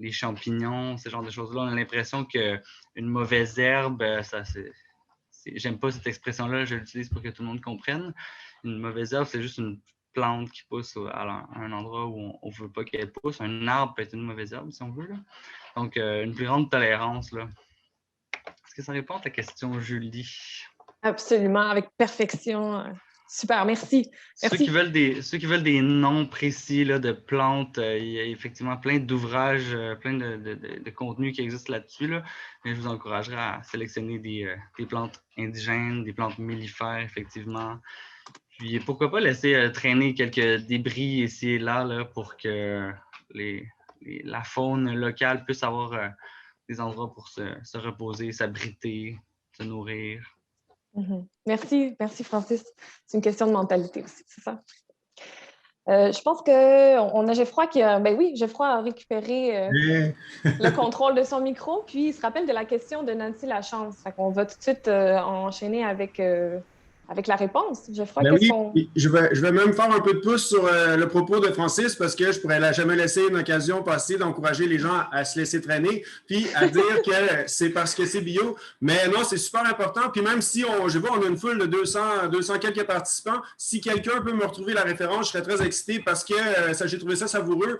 les champignons, ce genre de choses-là. On a l'impression qu'une mauvaise herbe, j'aime pas cette expression-là, je l'utilise pour que tout le monde comprenne. Une mauvaise herbe, c'est juste une plante qui pousse à un endroit où on ne veut pas qu'elle pousse. Un arbre peut être une mauvaise herbe, si on veut, là. Donc, une plus grande tolérance, là. Est-ce que ça répond à ta question, Julie? Absolument, avec perfection. Super, merci. Ceux qui veulent des noms précis là, de plantes, il y a effectivement plein d'ouvrages, plein de contenus qui existent là-dessus. Là, mais je vous encouragerais à sélectionner des plantes indigènes, des plantes mellifères, effectivement. Puis pourquoi pas laisser traîner quelques débris ici et là pour que la faune locale puisse avoir des endroits pour se reposer, s'abriter, se nourrir. Merci Francis. C'est une question de mentalité aussi, c'est ça. Je pense qu'on a Geoffroy Geoffroy a récupéré le contrôle de son micro, puis il se rappelle de la question de Nancy Lachance. Fait qu'on va tout de suite enchaîner avec la réponse. Geoffroy, je vais même faire un peu de pouce sur le propos de Francis parce que je pourrais jamais laisser une occasion passer d'encourager les gens à se laisser traîner puis à dire que c'est parce que c'est bio. Mais non, c'est super important. Puis même si on a une foule de 200 quelques participants, si quelqu'un peut me retrouver la référence, je serais très excité parce que j'ai trouvé ça savoureux.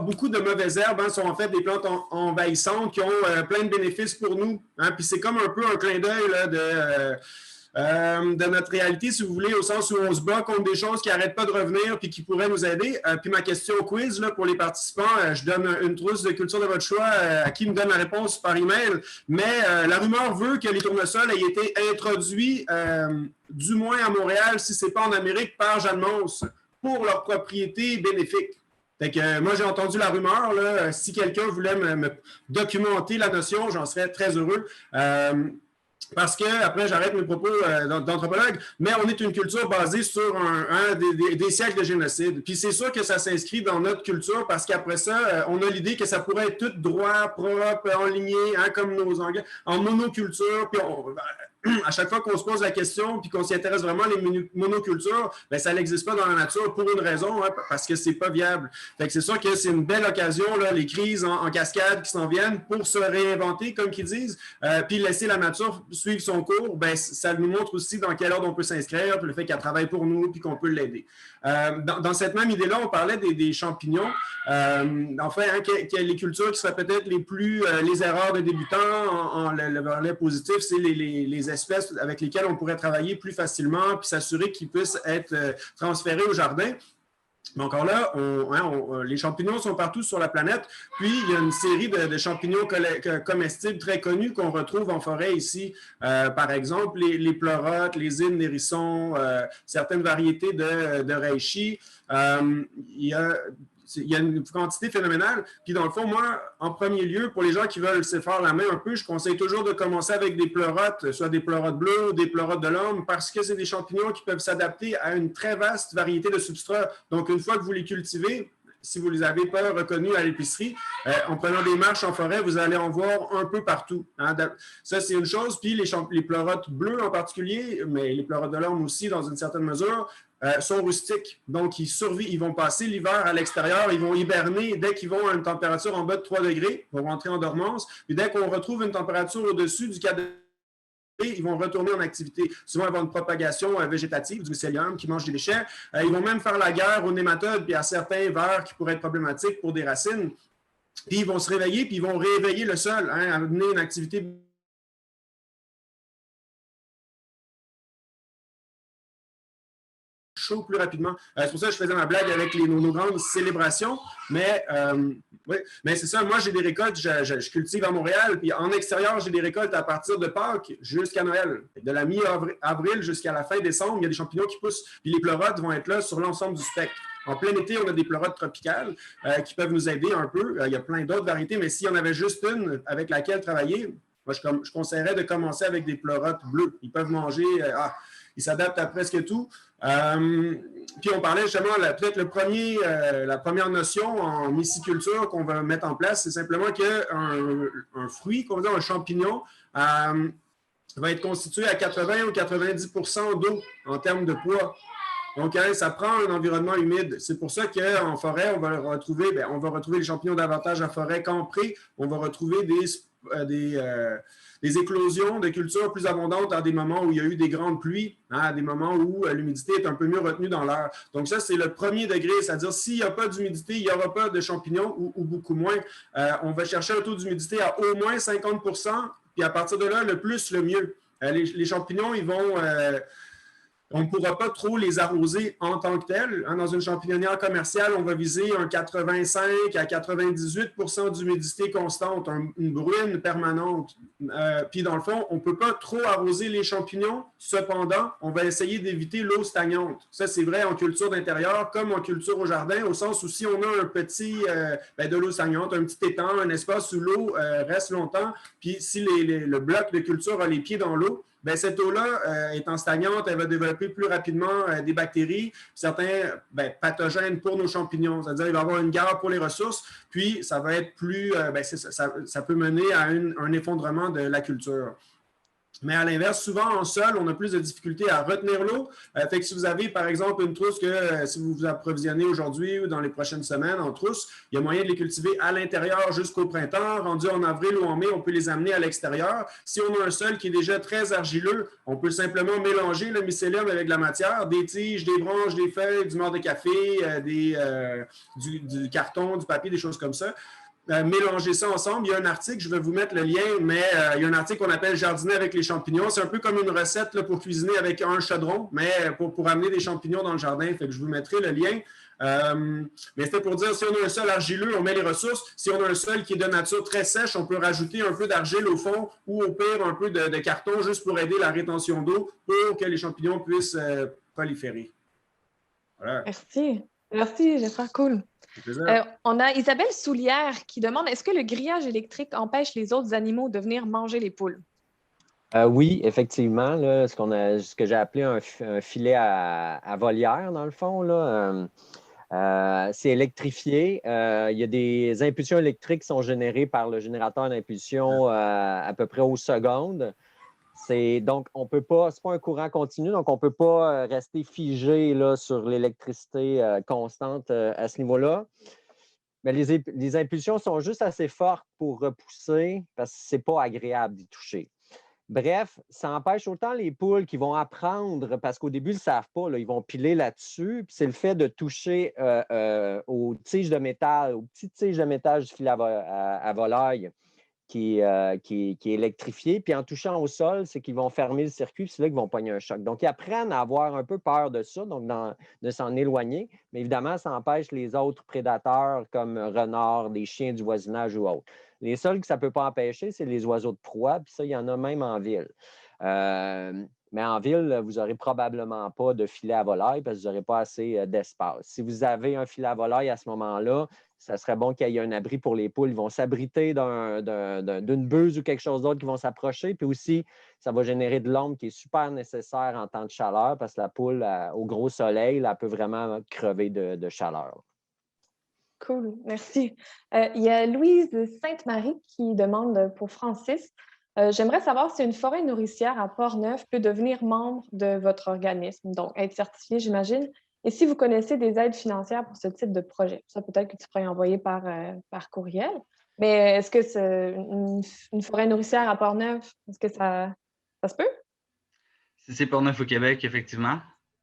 Beaucoup de mauvaises herbes sont en fait des plantes envahissantes qui ont plein de bénéfices pour nous. Hein? Puis c'est comme un peu un clin d'œil là, de notre réalité, si vous voulez, au sens où on se bat contre des choses qui n'arrêtent pas de revenir puis qui pourraient nous aider. Puis ma question quiz là, pour les participants, je donne une trousse de culture de votre choix à qui me donne la réponse par email. Mais la rumeur veut que les tournesols aient été introduits, du moins à Montréal, si ce n'est pas en Amérique, par Jeanne Mance, pour leurs propriétés bénéfiques. Fait que moi, j'ai entendu la rumeur. Là, si quelqu'un voulait me documenter la notion, j'en serais très heureux. Parce que, après, j'arrête mes propos d'anthropologue, mais on est une culture basée sur des siècles de génocide. Puis c'est sûr que ça s'inscrit dans notre culture parce qu'après ça, on a l'idée que ça pourrait être tout droit, propre, enligné, hein, comme nos Anglais, en monoculture. Puis à chaque fois qu'on se pose la question puis qu'on s'y intéresse vraiment à les monocultures, bien, ça n'existe pas dans la nature pour une raison, hein, parce que c'est pas viable. Fait que c'est sûr que c'est une belle occasion, là, les crises en cascade qui s'en viennent pour se réinventer, comme qu'ils disent, puis laisser la nature suivre son cours, bien, ça nous montre aussi dans quel ordre on peut s'inscrire, puis le fait qu'elle travaille pour nous, puis qu'on peut l'aider. Dans cette même idée-là, on parlait des champignons. Enfin, hein, les cultures qui seraient peut-être les erreurs de débutants, le volet positif, c'est les espèces avec lesquelles on pourrait travailler plus facilement puis s'assurer qu'ils puissent être transférés au jardin. Mais encore là, les champignons sont partout sur la planète. Puis, il y a une série de champignons comestibles très connus qu'on retrouve en forêt ici. Par exemple, les pleurotes, les îles nérissons, certaines variétés de reishi. Il y a une quantité phénoménale. Puis dans le fond, moi, en premier lieu, pour les gens qui veulent se faire la main un peu, je conseille toujours de commencer avec des pleurotes, soit des pleurotes bleues ou des pleurotes de l'homme, parce que c'est des champignons qui peuvent s'adapter à une très vaste variété de substrats. Donc, une fois que vous les cultivez, si vous ne les avez pas reconnus à l'épicerie, en prenant des marches en forêt, vous allez en voir un peu partout. Hein. Ça, c'est une chose. Puis les pleurotes bleues en particulier, mais les pleurotes de l'homme aussi, dans une certaine mesure, sont rustiques. Donc, ils vont passer l'hiver à l'extérieur, ils vont hiberner dès qu'ils vont à une température en bas de 3 degrés, ils vont rentrer en dormance. Puis dès qu'on retrouve une température au-dessus du 4 degrés, ils vont retourner en activité. Souvent, ils vont avoir une propagation végétative du mycélium qui mange des déchets. Ils vont même faire la guerre aux nématodes puis à certains vers qui pourraient être problématiques pour des racines. Puis ils vont se réveiller puis ils vont réveiller le sol, hein, amener une activité chaud plus rapidement. C'est pour ça que je faisais ma blague avec nos grandes célébrations. Mais c'est ça. Moi, j'ai des récoltes. Je cultive à Montréal. Puis en extérieur, j'ai des récoltes à partir de Pâques jusqu'à Noël. De la mi-avril jusqu'à la fin décembre, il y a des champignons qui poussent. Puis les pleurotes vont être là sur l'ensemble du spectre. En plein été, on a des pleurotes tropicales qui peuvent nous aider un peu. Il y a plein d'autres variétés. Mais s'il y en avait juste une avec laquelle travailler, moi, je conseillerais de commencer avec des pleurotes bleues. Ils peuvent manger... ils s'adaptent à presque tout. Puis on parlait justement, peut-être la première notion en myciculture qu'on va mettre en place, c'est simplement qu'un fruit, qu'on va dire un champignon, va être constitué à 80 ou 90 % d'eau en termes de poids. Donc, ça prend un environnement humide. C'est pour ça qu'en forêt, on va retrouver les champignons davantage en forêt qu'en pré. On va retrouver des éclosions de cultures plus abondantes à des moments où il y a eu des grandes pluies, à des moments où l'humidité est un peu mieux retenue dans l'air. Donc ça, c'est le premier degré, c'est-à-dire s'il n'y a pas d'humidité, il n'y aura pas de champignons ou beaucoup moins. On va chercher un taux d'humidité à au moins 50 %, puis à partir de là, le plus, le mieux. Les champignons, on ne pourra pas trop les arroser en tant que tels. Dans une champignonnière commerciale, on va viser un 85 à 98 % d'humidité constante, une bruine permanente. Puis dans le fond, on ne peut pas trop arroser les champignons. Cependant, on va essayer d'éviter l'eau stagnante. Ça, c'est vrai en culture d'intérieur comme en culture au jardin, au sens où si on a un petit de l'eau stagnante, un petit étang, un espace où l'eau reste longtemps, puis si le bloc de culture a les pieds dans l'eau, cette eau-là, étant stagnante, elle va développer plus rapidement des bactéries, certains pathogènes pour nos champignons. C'est-à-dire qu'il va y avoir une guerre pour les ressources, puis ça va être plus... ça peut mener à un effondrement de la culture. Mais à l'inverse, souvent en sol, on a plus de difficultés à retenir l'eau. Fait que si vous avez, par exemple, une trousse que si vous vous approvisionnez aujourd'hui ou dans les prochaines semaines en trousse, il y a moyen de les cultiver à l'intérieur jusqu'au printemps. Rendu en avril ou en mai, on peut les amener à l'extérieur. Si on a un sol qui est déjà très argileux, on peut simplement mélanger le mycélium avec la matière, des tiges, des branches, des feuilles, du marc de café, du carton, du papier, des choses comme ça. Mélanger ça ensemble. Il y a un article, je vais vous mettre le lien, mais il y a un article qu'on appelle « Jardiner avec les champignons ». C'est un peu comme une recette là, pour cuisiner avec un chaudron, mais pour amener des champignons dans le jardin. Fait que je vous mettrai le lien. Mais c'était pour dire, si on a un sol argileux, on met les ressources. Si on a un sol qui est de nature très sèche, on peut rajouter un peu d'argile au fond ou au pire un peu de carton juste pour aider la rétention d'eau pour que les champignons puissent proliférer. Voilà. Merci, Geoffroy, cool. On a Isabelle Soulière qui demande, est-ce que le grillage électrique empêche les autres animaux de venir manger les poules? Oui, effectivement. Là, ce que j'ai appelé un filet à volière, dans le fond, là, c'est électrifié. Il y a des impulsions électriques qui sont générées par le générateur d'impulsion à peu près aux secondes. Donc, on peut pas, c'est pas un courant continu, donc on ne peut pas rester figé là, sur l'électricité constante à ce niveau-là. Mais les impulsions sont juste assez fortes pour repousser parce que ce n'est pas agréable d'y toucher. Bref, ça empêche autant les poules qui vont apprendre, parce qu'au début, ils ne savent pas, là, ils vont piler là-dessus. Puis c'est le fait de toucher aux tiges de métal, aux petites tiges de métal du filet à volaille qui est électrifié. Puis en touchant au sol, c'est qu'ils vont fermer le circuit, c'est là qu'ils vont pogner un choc. Donc, ils apprennent à avoir un peu peur de ça, donc de s'en éloigner. Mais évidemment, ça empêche les autres prédateurs comme renards, des chiens du voisinage ou autres. Les seuls que ça ne peut pas empêcher, c'est les oiseaux de proie, puis ça, il y en a même en ville. Mais en ville, vous n'aurez probablement pas de filet à volaille parce que vous n'aurez pas assez d'espace. Si vous avez un filet à volaille à ce moment-là, ça serait bon qu'il y ait un abri pour les poules. Ils vont s'abriter d'une buse ou quelque chose d'autre qui vont s'approcher. Puis aussi, ça va générer de l'ombre qui est super nécessaire en temps de chaleur parce que la poule, au gros soleil, elle peut vraiment crever de chaleur. Cool, merci. Il y a Louise Sainte-Marie qui demande pour Francis, j'aimerais savoir si une forêt nourricière à Port-Neuf peut devenir membre de votre organisme, donc être certifiée, j'imagine. Et si vous connaissez des aides financières pour ce type de projet, ça peut-être que tu pourrais envoyer par courriel. Mais est-ce que c'est une forêt nourricière à Port-Neuf, est-ce que ça se peut? C'est Port-Neuf au Québec, effectivement.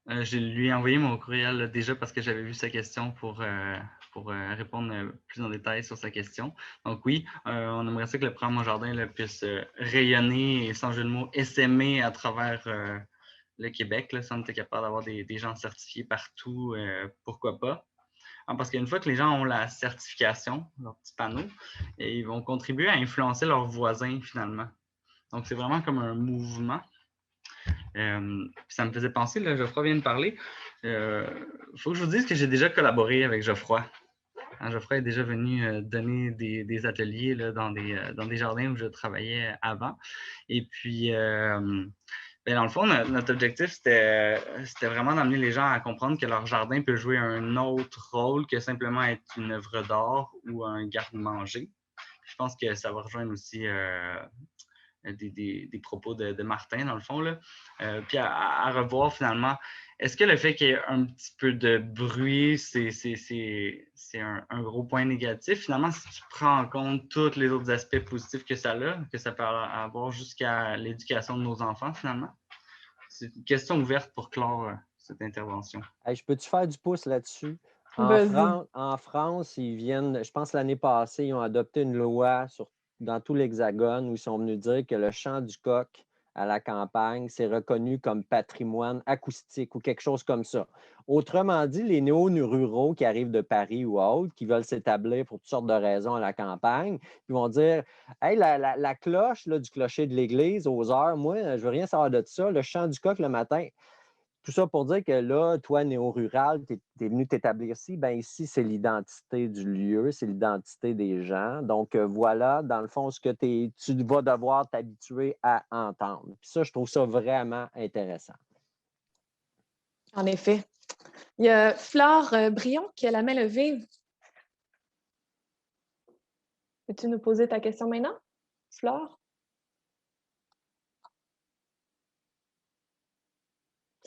Je lui ai envoyé mon courriel déjà parce que j'avais vu sa question pour répondre plus en détail sur sa question. Donc oui, on aimerait ça que le programme Mon Jardin puisse rayonner et sans jeu de mots essaimer à travers le Québec. Là, si on était capable d'avoir des gens certifiés partout, pourquoi pas? Parce qu'une fois que les gens ont la certification, leur petit panneau, et ils vont contribuer à influencer leurs voisins finalement. Donc c'est vraiment comme un mouvement. Ça me faisait penser, là, Geoffroy vient de parler, faut que je vous dise que j'ai déjà collaboré avec Geoffroy. Geoffroy est déjà venu donner des ateliers là, dans des jardins où je travaillais avant. Et puis, dans le fond, notre objectif, c'était vraiment d'amener les gens à comprendre que leur jardin peut jouer un autre rôle que simplement être une œuvre d'art ou un garde-manger. Je pense que ça va rejoindre aussi des propos de Martin, dans le fond, là. Puis à revoir, finalement, est-ce que le fait qu'il y ait un petit peu de bruit, c'est un gros point négatif? Finalement, si tu prends en compte tous les autres aspects positifs que ça a, que ça peut avoir jusqu'à l'éducation de nos enfants, finalement? C'est une question ouverte pour clore cette intervention. Hey, je peux-tu faire du pouce là-dessus? Vas-y. En France, ils viennent, je pense l'année passée, ils ont adopté une loi dans tout l'Hexagone où ils sont venus dire que le chant du coq à la campagne, c'est reconnu comme patrimoine acoustique ou quelque chose comme ça. Autrement dit, les néo-ruraux qui arrivent de Paris ou autres, qui veulent s'établir pour toutes sortes de raisons à la campagne, ils vont dire « Hey, la cloche là, du clocher de l'église aux heures, moi, je ne veux rien savoir de ça. Le chant du coq le matin. » Tout ça pour dire que là, toi, néo-rural, tu es venu t'établir ici. Bien, ici, c'est l'identité du lieu, c'est l'identité des gens. Donc, voilà, dans le fond, ce que tu vas devoir t'habituer à entendre. Puis ça, je trouve ça vraiment intéressant. En effet. Il y a Flore Brion qui a la main levée. Peux-tu nous poser ta question maintenant, Flore?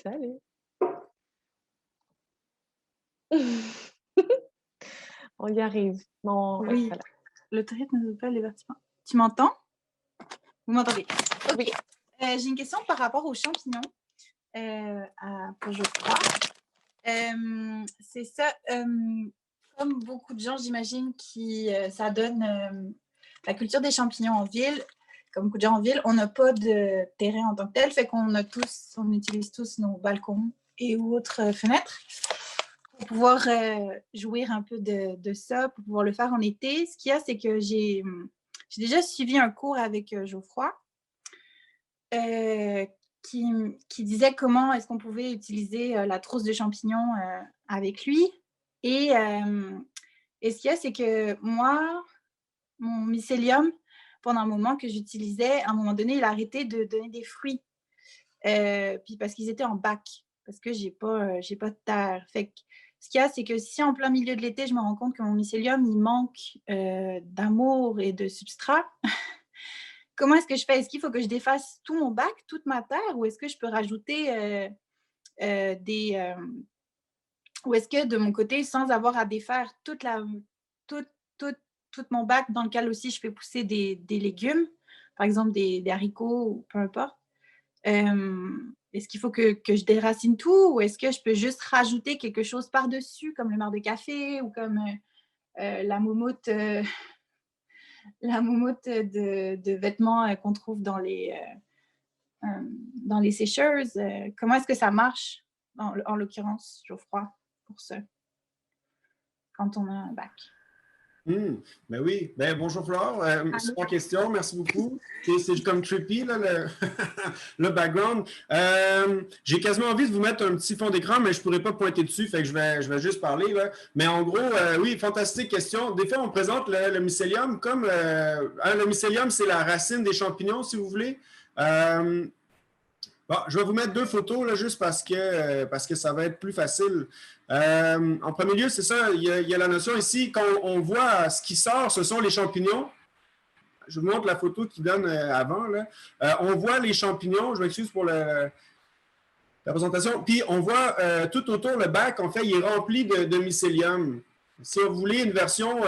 Salut. On y arrive. Bon, oui, voilà. L'autorité ne veut pas les vertiments. Tu m'entends? Vous m'entendez? OK. Oui. J'ai une question par rapport aux champignons pour Geoffroy. C'est ça, comme beaucoup de gens, j'imagine, qui ça donne la culture des champignons en ville. Comme beaucoup de gens en ville, on n'a pas de terrain en tant que tel, fait qu'on utilise tous nos balcons et ou autres fenêtres pour pouvoir jouir un peu de ça, pour pouvoir le faire en été. Ce qu'il y a, c'est que j'ai déjà suivi un cours avec Geoffroy qui disait comment est-ce qu'on pouvait utiliser la trousse de champignons avec lui. Et ce qu'il y a, c'est que moi, mon mycélium, pendant un moment que j'utilisais, à un moment donné, il a arrêté de donner des fruits. Puis parce qu'ils étaient en bac, parce que j'ai pas de terre. Fait que ce qu'il y a, c'est que si en plein milieu de l'été, je me rends compte que mon mycélium, il manque d'amour et de substrat, comment est-ce que je fais? Est-ce qu'il faut que je défasse tout mon bac, toute ma terre, ou est-ce que je peux rajouter ou est-ce que de mon côté, sans avoir à défaire tout mon bac dans lequel aussi je fais pousser des légumes, par exemple des haricots ou peu importe, est-ce qu'il faut que je déracine tout ou est-ce que je peux juste rajouter quelque chose par-dessus, comme le marc de café ou comme la moumoute de vêtements qu'on trouve dans les sécheuses? Comment est-ce que ça marche, en l'occurrence, Geoffroy, pour ça, quand on a un bac? Ben oui. Ben, bonjour Flore. Super question, merci beaucoup. C'est comme trippy, là, le background. J'ai quasiment envie de vous mettre un petit fond d'écran, mais je ne pourrais pas pointer dessus, fait que je vais juste parler, là. Mais en gros, oui, fantastique question. Des fois, on présente le mycélium comme... le mycélium, c'est la racine des champignons, si vous voulez. Bon, je vais vous mettre deux photos là, juste parce que ça va être plus facile. En premier lieu, c'est ça, il y a la notion ici, quand on voit ce qui sort, ce sont les champignons. Je vous montre la photo qui donne avant. Là. On voit les champignons, je m'excuse pour la présentation, puis on voit tout autour le bac, en fait, il est rempli de mycélium. Si vous voulez une version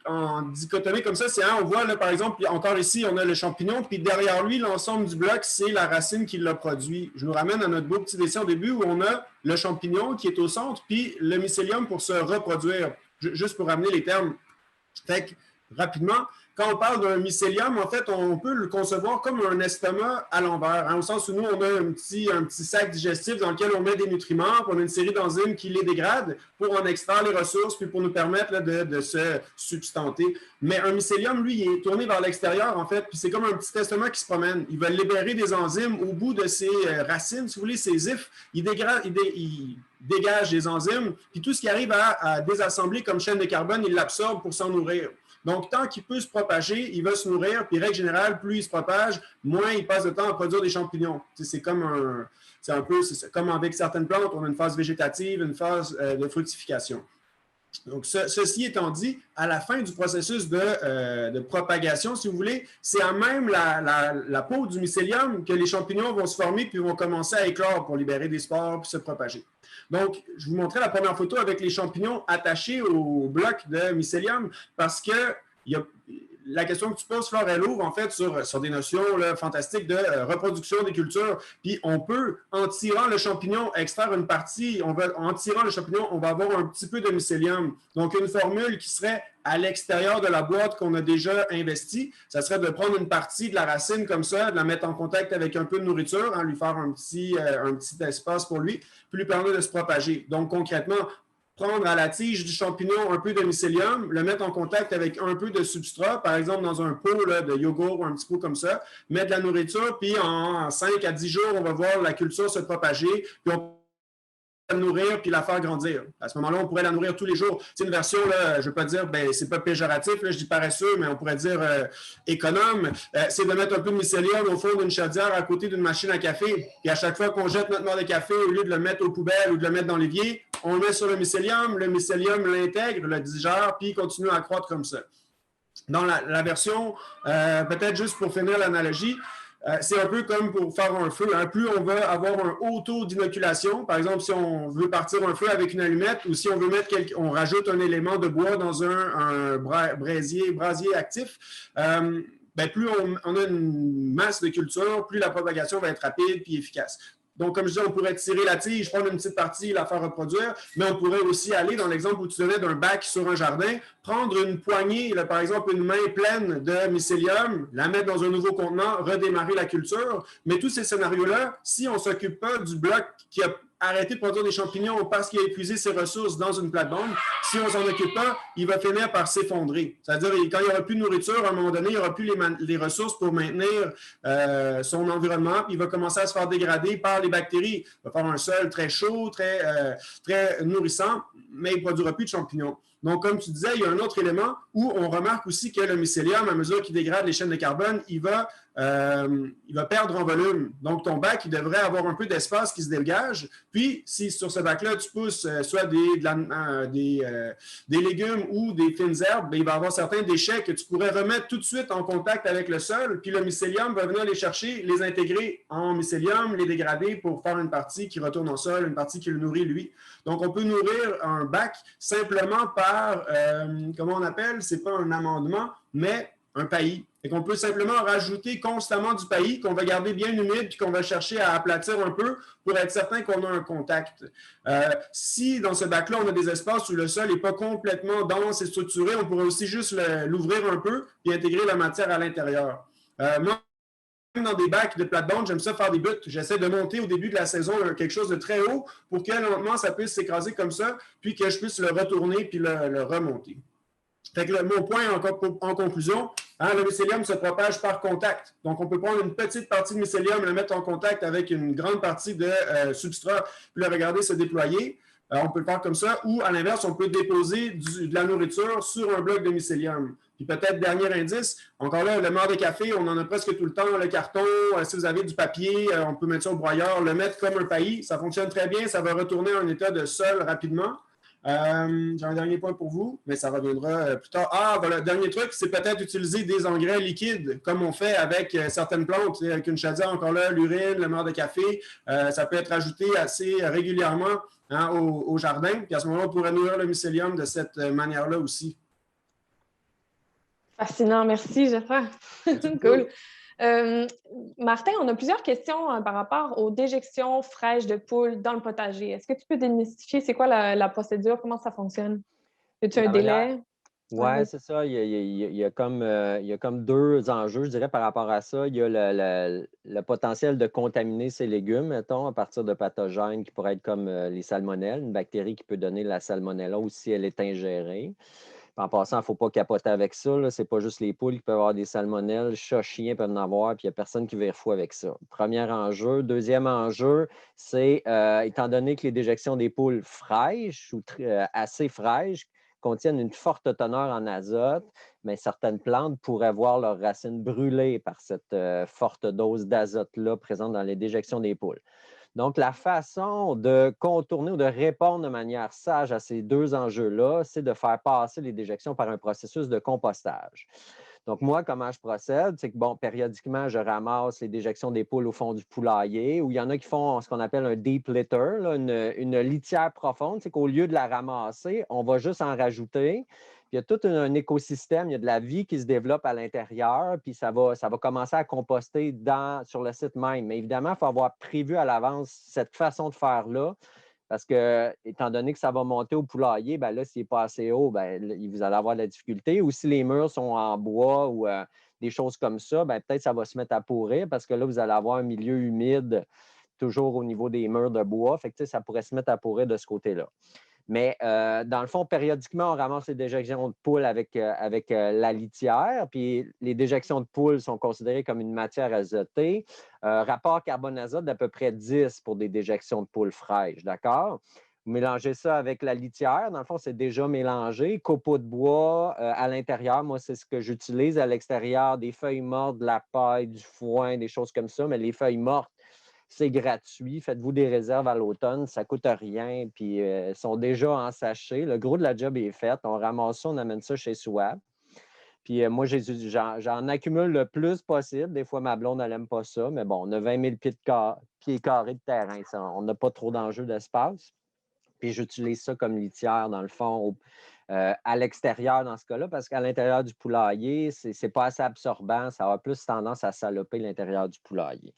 en dichotomie comme ça, c'est on voit là, par exemple, encore ici, on a le champignon, puis derrière lui, l'ensemble du bloc, c'est la racine qui l'a produit. Je nous ramène à notre beau petit dessin au début où on a le champignon qui est au centre, puis le mycélium pour se reproduire. Juste pour ramener les termes. Fait que, rapidement, quand on parle d'un mycélium, en fait, on peut le concevoir comme un estomac à l'envers, au sens où nous, on a un petit sac digestif dans lequel on met des nutriments, puis on a une série d'enzymes qui les dégradent pour en extraire les ressources, puis pour nous permettre là, de se substanter. Mais un mycélium, lui, il est tourné vers l'extérieur, en fait, puis c'est comme un petit estomac qui se promène. Il va libérer des enzymes au bout de ses racines, si vous voulez, ses ifs. Il dégage des enzymes, puis tout ce qui arrive à désassembler comme chaîne de carbone, il l'absorbe pour s'en nourrir. Donc, tant qu'il peut se propager, il va se nourrir. Puis, règle générale, plus il se propage, moins il passe de temps à produire des champignons. C'est comme comme avec certaines plantes, on a une phase végétative, une phase de fructification. Donc, ceci étant dit, à la fin du processus de propagation, si vous voulez, c'est à même la peau du mycélium que les champignons vont se former puis vont commencer à éclore pour libérer des spores puis se propager. Donc, je vous montrais la première photo avec les champignons attachés au bloc de mycélium parce que la question que tu poses, Flore, elle ouvre en fait sur des notions là, fantastiques de reproduction des cultures. Puis on peut, en tirant le champignon, extraire une partie. En tirant le champignon, on va avoir un petit peu de mycélium. Donc une formule qui serait à l'extérieur de la boîte qu'on a déjà investie, ça serait de prendre une partie de la racine comme ça, de la mettre en contact avec un peu de nourriture, lui faire un petit espace pour lui, puis lui permettre de se propager. Donc concrètement, prendre à la tige du champignon un peu de mycélium, le mettre en contact avec un peu de substrat, par exemple dans un pot là, de yogourt ou un petit pot comme ça, mettre de la nourriture, puis en 5 à 10 jours, on va voir la culture se propager, puis on la nourrir puis la faire grandir. À ce moment-là, on pourrait la nourrir tous les jours. C'est une version, là, je ne veux pas dire, c'est pas péjoratif, là, je dis paresseux, mais on pourrait dire économe. C'est de mettre un peu de mycélium au fond d'une chaudière à côté d'une machine à café. Puis à chaque fois qu'on jette notre noix de café, au lieu de le mettre aux poubelles ou de le mettre dans l'évier, on le met sur le mycélium l'intègre, le digère, puis il continue à croître comme ça. Dans la version, peut-être juste pour finir l'analogie, c'est un peu comme pour faire un feu. Hein. Plus on va avoir un haut taux d'inoculation, par exemple, si on veut partir un feu avec une allumette ou si on veut on rajoute un élément de bois dans un brasier actif, plus on a une masse de culture, plus la propagation va être rapide et efficace. Donc, comme je disais, on pourrait tirer la tige, prendre une petite partie, la faire reproduire, mais on pourrait aussi aller, dans l'exemple où tu donnais d'un bac sur un jardin, prendre une poignée, là, par exemple une main pleine de mycélium, la mettre dans un nouveau contenant, redémarrer la culture. Mais tous ces scénarios-là, si on ne s'occupe pas du bloc qui a arrêté de produire des champignons parce qu'il a épuisé ses ressources dans une plate-bande, si on ne s'en occupe pas, il va finir par s'effondrer. C'est-à-dire, quand il n'y aura plus de nourriture, à un moment donné, il n'y aura plus les ressources pour maintenir son environnement, puis il va commencer à se faire dégrader par les bactéries. Il va faire un sol très chaud, très nourrissant, mais il ne produira plus de champignons. Donc, comme tu disais, il y a un autre élément où on remarque aussi que le mycélium, à mesure qu'il dégrade les chaînes de carbone, il va perdre en volume. Donc, ton bac, il devrait avoir un peu d'espace qui se dégage. Puis, si sur ce bac-là, tu pousses soit des légumes ou des fines herbes, il va y avoir certains déchets que tu pourrais remettre tout de suite en contact avec le sol. Puis, le mycélium va venir les chercher, les intégrer en mycélium, les dégrader pour faire une partie qui retourne au sol, une partie qui le nourrit, lui. Donc, on peut nourrir un bac simplement par, comment on appelle, c'est pas un amendement, mais un paillis. Et qu'on peut simplement rajouter constamment du paillis qu'on va garder bien humide puis qu'on va chercher à aplatir un peu pour être certain qu'on a un contact. Si dans ce bac-là, on a des espaces où le sol n'est pas complètement dense et structuré, on pourrait aussi juste l'ouvrir un peu et intégrer la matière à l'intérieur. Moi, dans des bacs de plate-bande, j'aime ça faire des buts. J'essaie de monter au début de la saison quelque chose de très haut pour que lentement, ça puisse s'écraser comme ça, puis que je puisse le retourner puis le remonter. Fait que mon point en conclusion, le mycélium se propage par contact. Donc, on peut prendre une petite partie de mycélium, la mettre en contact avec une grande partie de substrat, puis le regarder se déployer. On peut le faire comme ça, ou à l'inverse, on peut déposer de la nourriture sur un bloc de mycélium. Puis peut-être, dernier indice, encore là, le marc de café, on en a presque tout le temps, le carton, si vous avez du papier, on peut mettre ça au broyeur, le mettre comme un paillis, ça fonctionne très bien, ça va retourner en état de sol rapidement. J'ai un dernier point pour vous, mais ça reviendra plus tard. Voilà, dernier truc, c'est peut-être utiliser des engrais liquides, comme on fait avec certaines plantes, avec une chaudière, encore là, l'urine, le marc de café. Ça peut être ajouté assez régulièrement au jardin. Puis à ce moment-là, on pourrait nourrir le mycélium de cette manière-là aussi. Fascinant, merci, Geoffrey. Cool. Martin, on a plusieurs questions par rapport aux déjections fraîches de poules dans le potager. Est-ce que tu peux démystifier c'est quoi la procédure, comment ça fonctionne? Y a-t-il un délai? Oui, c'est ça. Il y a comme deux enjeux, je dirais, par rapport à ça. Il y a le potentiel de contaminer ces légumes, mettons, à partir de pathogènes qui pourraient être comme les salmonelles, une bactérie qui peut donner la salmonellose si elle est ingérée. En passant, il ne faut pas capoter avec ça. Ce n'est pas juste les poules qui peuvent avoir des salmonelles, chats, chiens peuvent en avoir, puis il n'y a personne qui vire fou avec ça. Premier enjeu. Deuxième enjeu, c'est, étant donné que les déjections des poules fraîches ou assez fraîches contiennent une forte teneur en azote, mais certaines plantes pourraient voir leurs racines brûlées par cette forte dose d'azote-là présente dans les déjections des poules. Donc, la façon de contourner ou de répondre de manière sage à ces deux enjeux-là, c'est de faire passer les déjections par un processus de compostage. Donc, moi, comment je procède, c'est que, bon, périodiquement, je ramasse les déjections des poules au fond du poulailler, ou il y en a qui font ce qu'on appelle un deep litter, là, une litière profonde. C'est qu'au lieu de la ramasser, on va juste en rajouter. Puis il y a tout un écosystème, il y a de la vie qui se développe à l'intérieur, puis ça va commencer à composter sur le site même. Mais évidemment, il faut avoir prévu à l'avance cette façon de faire-là. Parce que, étant donné que ça va monter au poulailler, bien là, s'il n'est pas assez haut, bien, vous allez avoir de la difficulté. Ou si les murs sont en bois ou des choses comme ça, bien, peut-être que ça va se mettre à pourrir parce que là, vous allez avoir un milieu humide toujours au niveau des murs de bois. Fait que, ça pourrait se mettre à pourrir de ce côté-là. Mais dans le fond, périodiquement, on ramasse les déjections de poules avec la litière. Puis les déjections de poules sont considérées comme une matière azotée. Rapport carbone-azote d'à peu près 10 pour des déjections de poules fraîches, d'accord? Vous mélangez ça avec la litière. Dans le fond, c'est déjà mélangé. Copeaux de bois à l'intérieur. Moi, c'est ce que j'utilise à l'extérieur. Des feuilles mortes, de la paille, du foin, des choses comme ça. Mais les feuilles mortes, c'est gratuit. Faites-vous des réserves à l'automne, ça ne coûte rien. Puis, ils sont déjà en sachet. Le gros de la job est fait. On ramasse ça, on amène ça chez Swap. Puis, moi, j'en accumule le plus possible. Des fois, ma blonde, elle n'aime pas ça. Mais bon, on a 20 000 pieds carrés de terrain. Ça, on n'a pas trop d'enjeux d'espace. Puis, j'utilise ça comme litière, dans le fond, à l'extérieur dans ce cas-là, parce qu'à l'intérieur du poulailler, ce n'est pas assez absorbant. Ça a plus tendance à saloper l'intérieur du poulailler.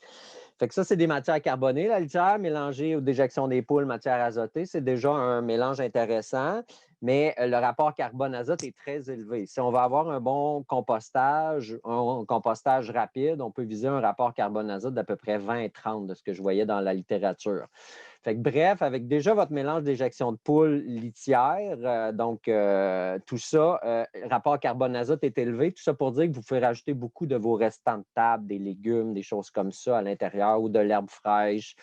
Fait que ça, c'est des matières carbonées, la litière, mélangée aux déjections des poules, matière azotée. C'est déjà un mélange intéressant, mais le rapport carbone-azote est très élevé. Si on va avoir un bon compostage, un compostage rapide, on peut viser un rapport carbone-azote d'à peu près 20-30 de ce que je voyais dans la littérature. Fait que, bref, avec déjà votre mélange d'éjection de poules litière, tout ça, rapport carbone-azote est élevé. Tout ça pour dire que vous pouvez rajouter beaucoup de vos restants de table, des légumes, des choses comme ça à l'intérieur ou de l'herbe fraîche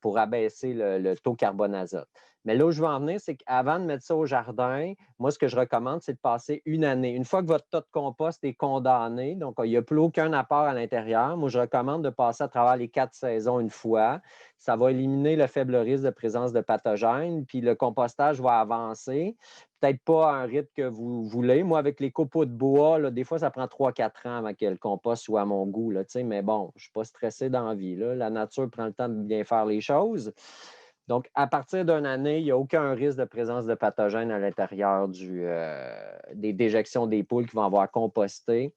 pour abaisser le taux carbone-azote. Mais là où je veux en venir, c'est qu'avant de mettre ça au jardin, moi, ce que je recommande, c'est de passer une année. Une fois que votre tas de compost est condamné, donc il n'y a plus aucun apport à l'intérieur, moi, je recommande de passer à travers les 4 saisons une fois. Ça va éliminer le faible risque de présence de pathogènes, puis le compostage va avancer. Peut-être pas à un rythme que vous voulez. Moi, avec les copeaux de bois, là, des fois, ça prend 3-4 ans avant que le compost soit à mon goût. Là, mais bon, je ne suis pas stressé dans la vie. Là. La nature prend le temps de bien faire les choses. Donc, à partir d'une année, il n'y a aucun risque de présence de pathogènes à l'intérieur des déjections des poules qui vont avoir composté.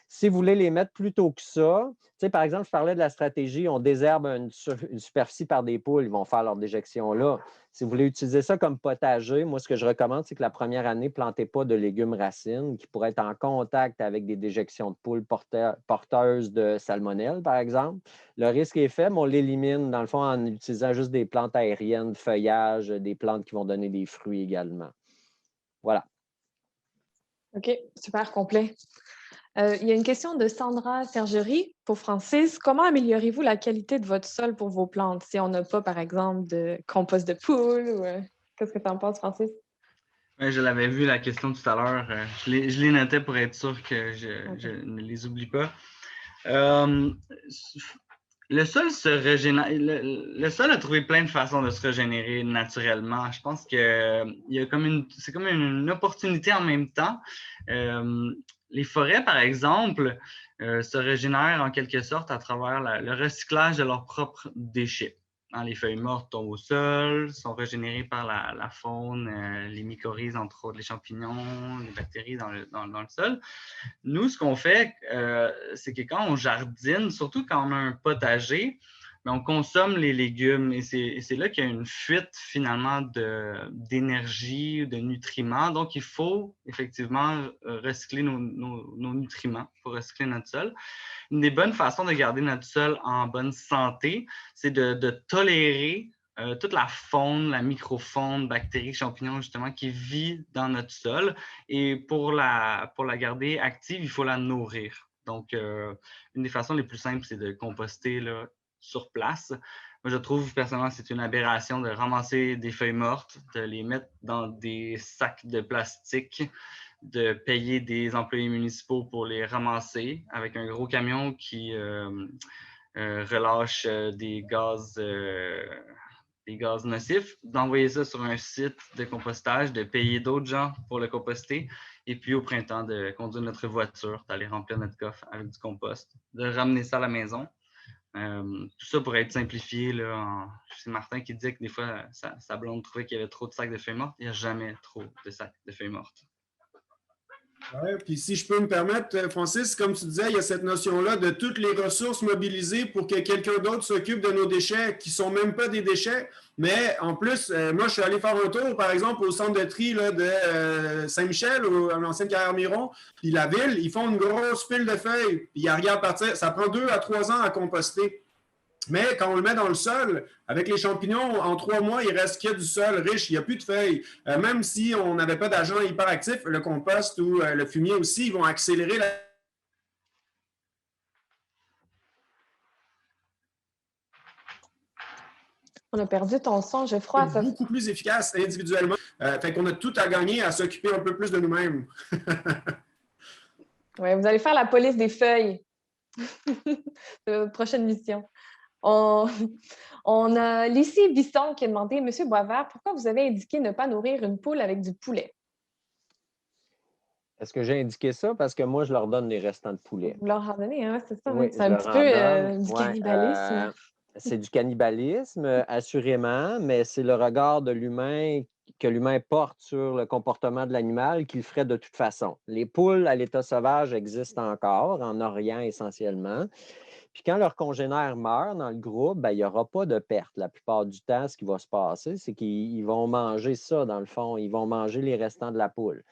Si vous voulez les mettre plus tôt que ça, par exemple, je parlais de la stratégie, on désherbe une superficie par des poules, ils vont faire leur déjection là. Si vous voulez utiliser ça comme potager, moi, ce que je recommande, c'est que la première année, ne plantez pas de légumes racines qui pourraient être en contact avec des déjections de poules porteuses de salmonelle, par exemple. Le risque est faible, on l'élimine, dans le fond, en utilisant juste des plantes aériennes, feuillage, des plantes qui vont donner des fruits également. Voilà. OK, super complet. Il y a une question de Sandra Sergerie pour Francis. Comment améliorez-vous la qualité de votre sol pour vos plantes si on n'a pas, par exemple, de compost de poule? Qu'est-ce que tu en penses, Francis? Oui, je l'avais vu la question tout à l'heure. Je les notais pour être sûr que je ne les oublie pas. Le sol se régénère. Le sol a trouvé plein de façons de se régénérer naturellement. Je pense que c'est comme une opportunité en même temps. Les forêts, par exemple, se régénèrent en quelque sorte à travers le recyclage de leurs propres déchets. Les feuilles mortes tombent au sol, sont régénérées par la faune, les mycorhizes, entre autres, les champignons, les bactéries dans le sol. Nous, ce qu'on fait, c'est que quand on jardine, surtout quand on a un potager, on consomme les légumes et c'est là qu'il y a une fuite finalement d'énergie, de nutriments. Donc, il faut effectivement recycler nos nutriments pour recycler notre sol. Une des bonnes façons de garder notre sol en bonne santé, c'est de tolérer toute la faune, la microfaune, bactéries, champignons, justement, qui vit dans notre sol. Et pour la garder active, il faut la nourrir. Donc, une des façons les plus simples, c'est de composter là, sur place. Moi, je trouve personnellement que c'est une aberration de ramasser des feuilles mortes, de les mettre dans des sacs de plastique, de payer des employés municipaux pour les ramasser avec un gros camion qui relâchent des gaz nocifs, d'envoyer ça sur un site de compostage, de payer d'autres gens pour le composter, et puis au printemps, de conduire notre voiture, d'aller remplir notre coffre avec du compost, de ramener ça à la maison. Tout ça pourrait être simplifié. C'est Martin qui disait que des fois, sa blonde trouvait qu'il y avait trop de sacs de feuilles mortes. Il n'y a jamais trop de sacs de feuilles mortes. Oui, puis si je peux me permettre, Francis, comme tu disais, il y a cette notion-là de toutes les ressources mobilisées pour que quelqu'un d'autre s'occupe de nos déchets qui ne sont même pas des déchets. Mais en plus, moi, je suis allé faire un tour, par exemple, au centre de tri là, de Saint-Michel, à l'ancienne carrière Miron, puis la ville, ils font une grosse pile de feuilles, puis ils regardent partir. Ça prend 2 à 3 ans à composter. Mais quand on le met dans le sol, avec les champignons, en 3 mois, il reste qu'il y a du sol riche, il n'y a plus de feuilles. Même si on n'avait pas d'agent hyperactif, le compost ou le fumier aussi, ils vont accélérer la... On a perdu ton son, Geoffroy. C'est beaucoup plus efficace individuellement. Fait qu'on a tout à gagner à s'occuper un peu plus de nous-mêmes. Oui, vous allez faire la police des feuilles. Prochaine mission. On a Lucie Bisson qui a demandé, Monsieur Boisvert, pourquoi vous avez indiqué ne pas nourrir une poule avec du poulet? Est-ce que j'ai indiqué ça? Parce que moi, je leur donne les restants de poulet. Vous leur en donnez, hein? C'est ça? Oui, c'est un petit peu du cannibalisme. C'est du cannibalisme, assurément, mais c'est le regard de l'humain que l'humain porte sur le comportement de l'animal qu'il ferait de toute façon. Les poules à l'état sauvage existent encore, en Orient essentiellement. Puis quand leurs congénères meurent dans le groupe, il n'y aura pas de perte. La plupart du temps, ce qui va se passer, c'est qu'ils vont manger ça, dans le fond. Ils vont manger les restants de la poule.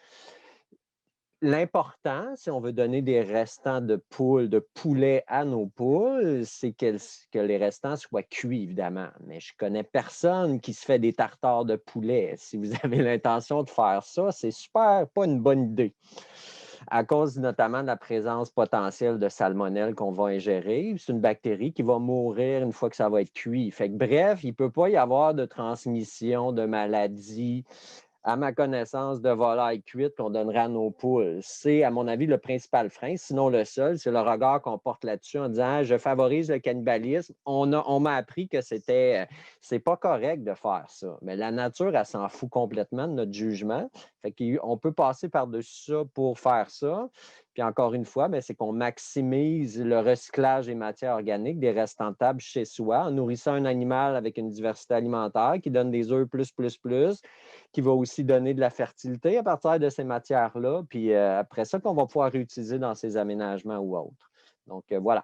L'important, si on veut donner des restants de poulet à nos poules, c'est que les restants soient cuits, évidemment. Mais je ne connais personne qui se fait des tartares de poulet. Si vous avez l'intention de faire ça, c'est super pas une bonne idée. À cause notamment de la présence potentielle de salmonelle qu'on va ingérer. C'est une bactérie qui va mourir une fois que ça va être cuit. Fait que, bref, il ne peut pas y avoir de transmission de maladies, à ma connaissance, de volaille cuite qu'on donnerait à nos poules. C'est, à mon avis, le principal frein, sinon le seul, c'est le regard qu'on porte là-dessus en disant « je favorise le cannibalisme ». On m'a appris que c'est pas correct de faire ça. Mais la nature, elle s'en fout complètement de notre jugement. Fait qu'on peut passer par-dessus ça pour faire ça. Puis encore une fois, c'est qu'on maximise le recyclage des matières organiques, des restants de table chez soi, en nourrissant un animal avec une diversité alimentaire qui donne des œufs plus, qui va aussi donner de la fertilité à partir de ces matières-là. Puis après ça, qu'on va pouvoir réutiliser dans ces aménagements ou autres. Donc, voilà.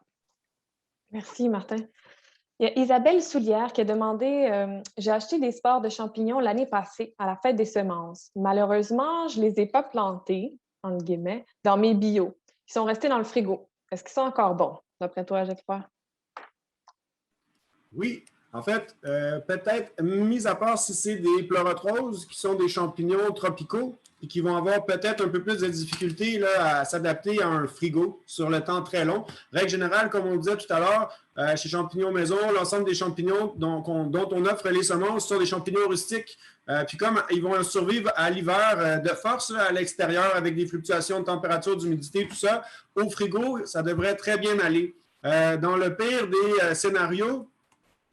Merci, Martin. Il y a Isabelle Soulière qui a demandé j'ai acheté des spores de champignons l'année passée à la fête des semences. Malheureusement, je ne les ai pas plantés, entre guillemets, dans mes bio. Ils sont restés dans le frigo. Est-ce qu'ils sont encore bons, d'après toi, Geoffroy? Oui. En fait, peut-être, mis à part si c'est des pleurotroses, qui sont des champignons tropicaux et qui vont avoir peut-être un peu plus de difficultés là, à s'adapter à un frigo sur le temps très long. Règle générale, comme on le disait tout à l'heure, chez Champignons Maison, l'ensemble des champignons dont on offre les semences sont des champignons rustiques. Puis comme ils vont survivre à l'hiver de force là, à l'extérieur avec des fluctuations de température, d'humidité, tout ça, au frigo, ça devrait très bien aller. Dans le pire des scénarios,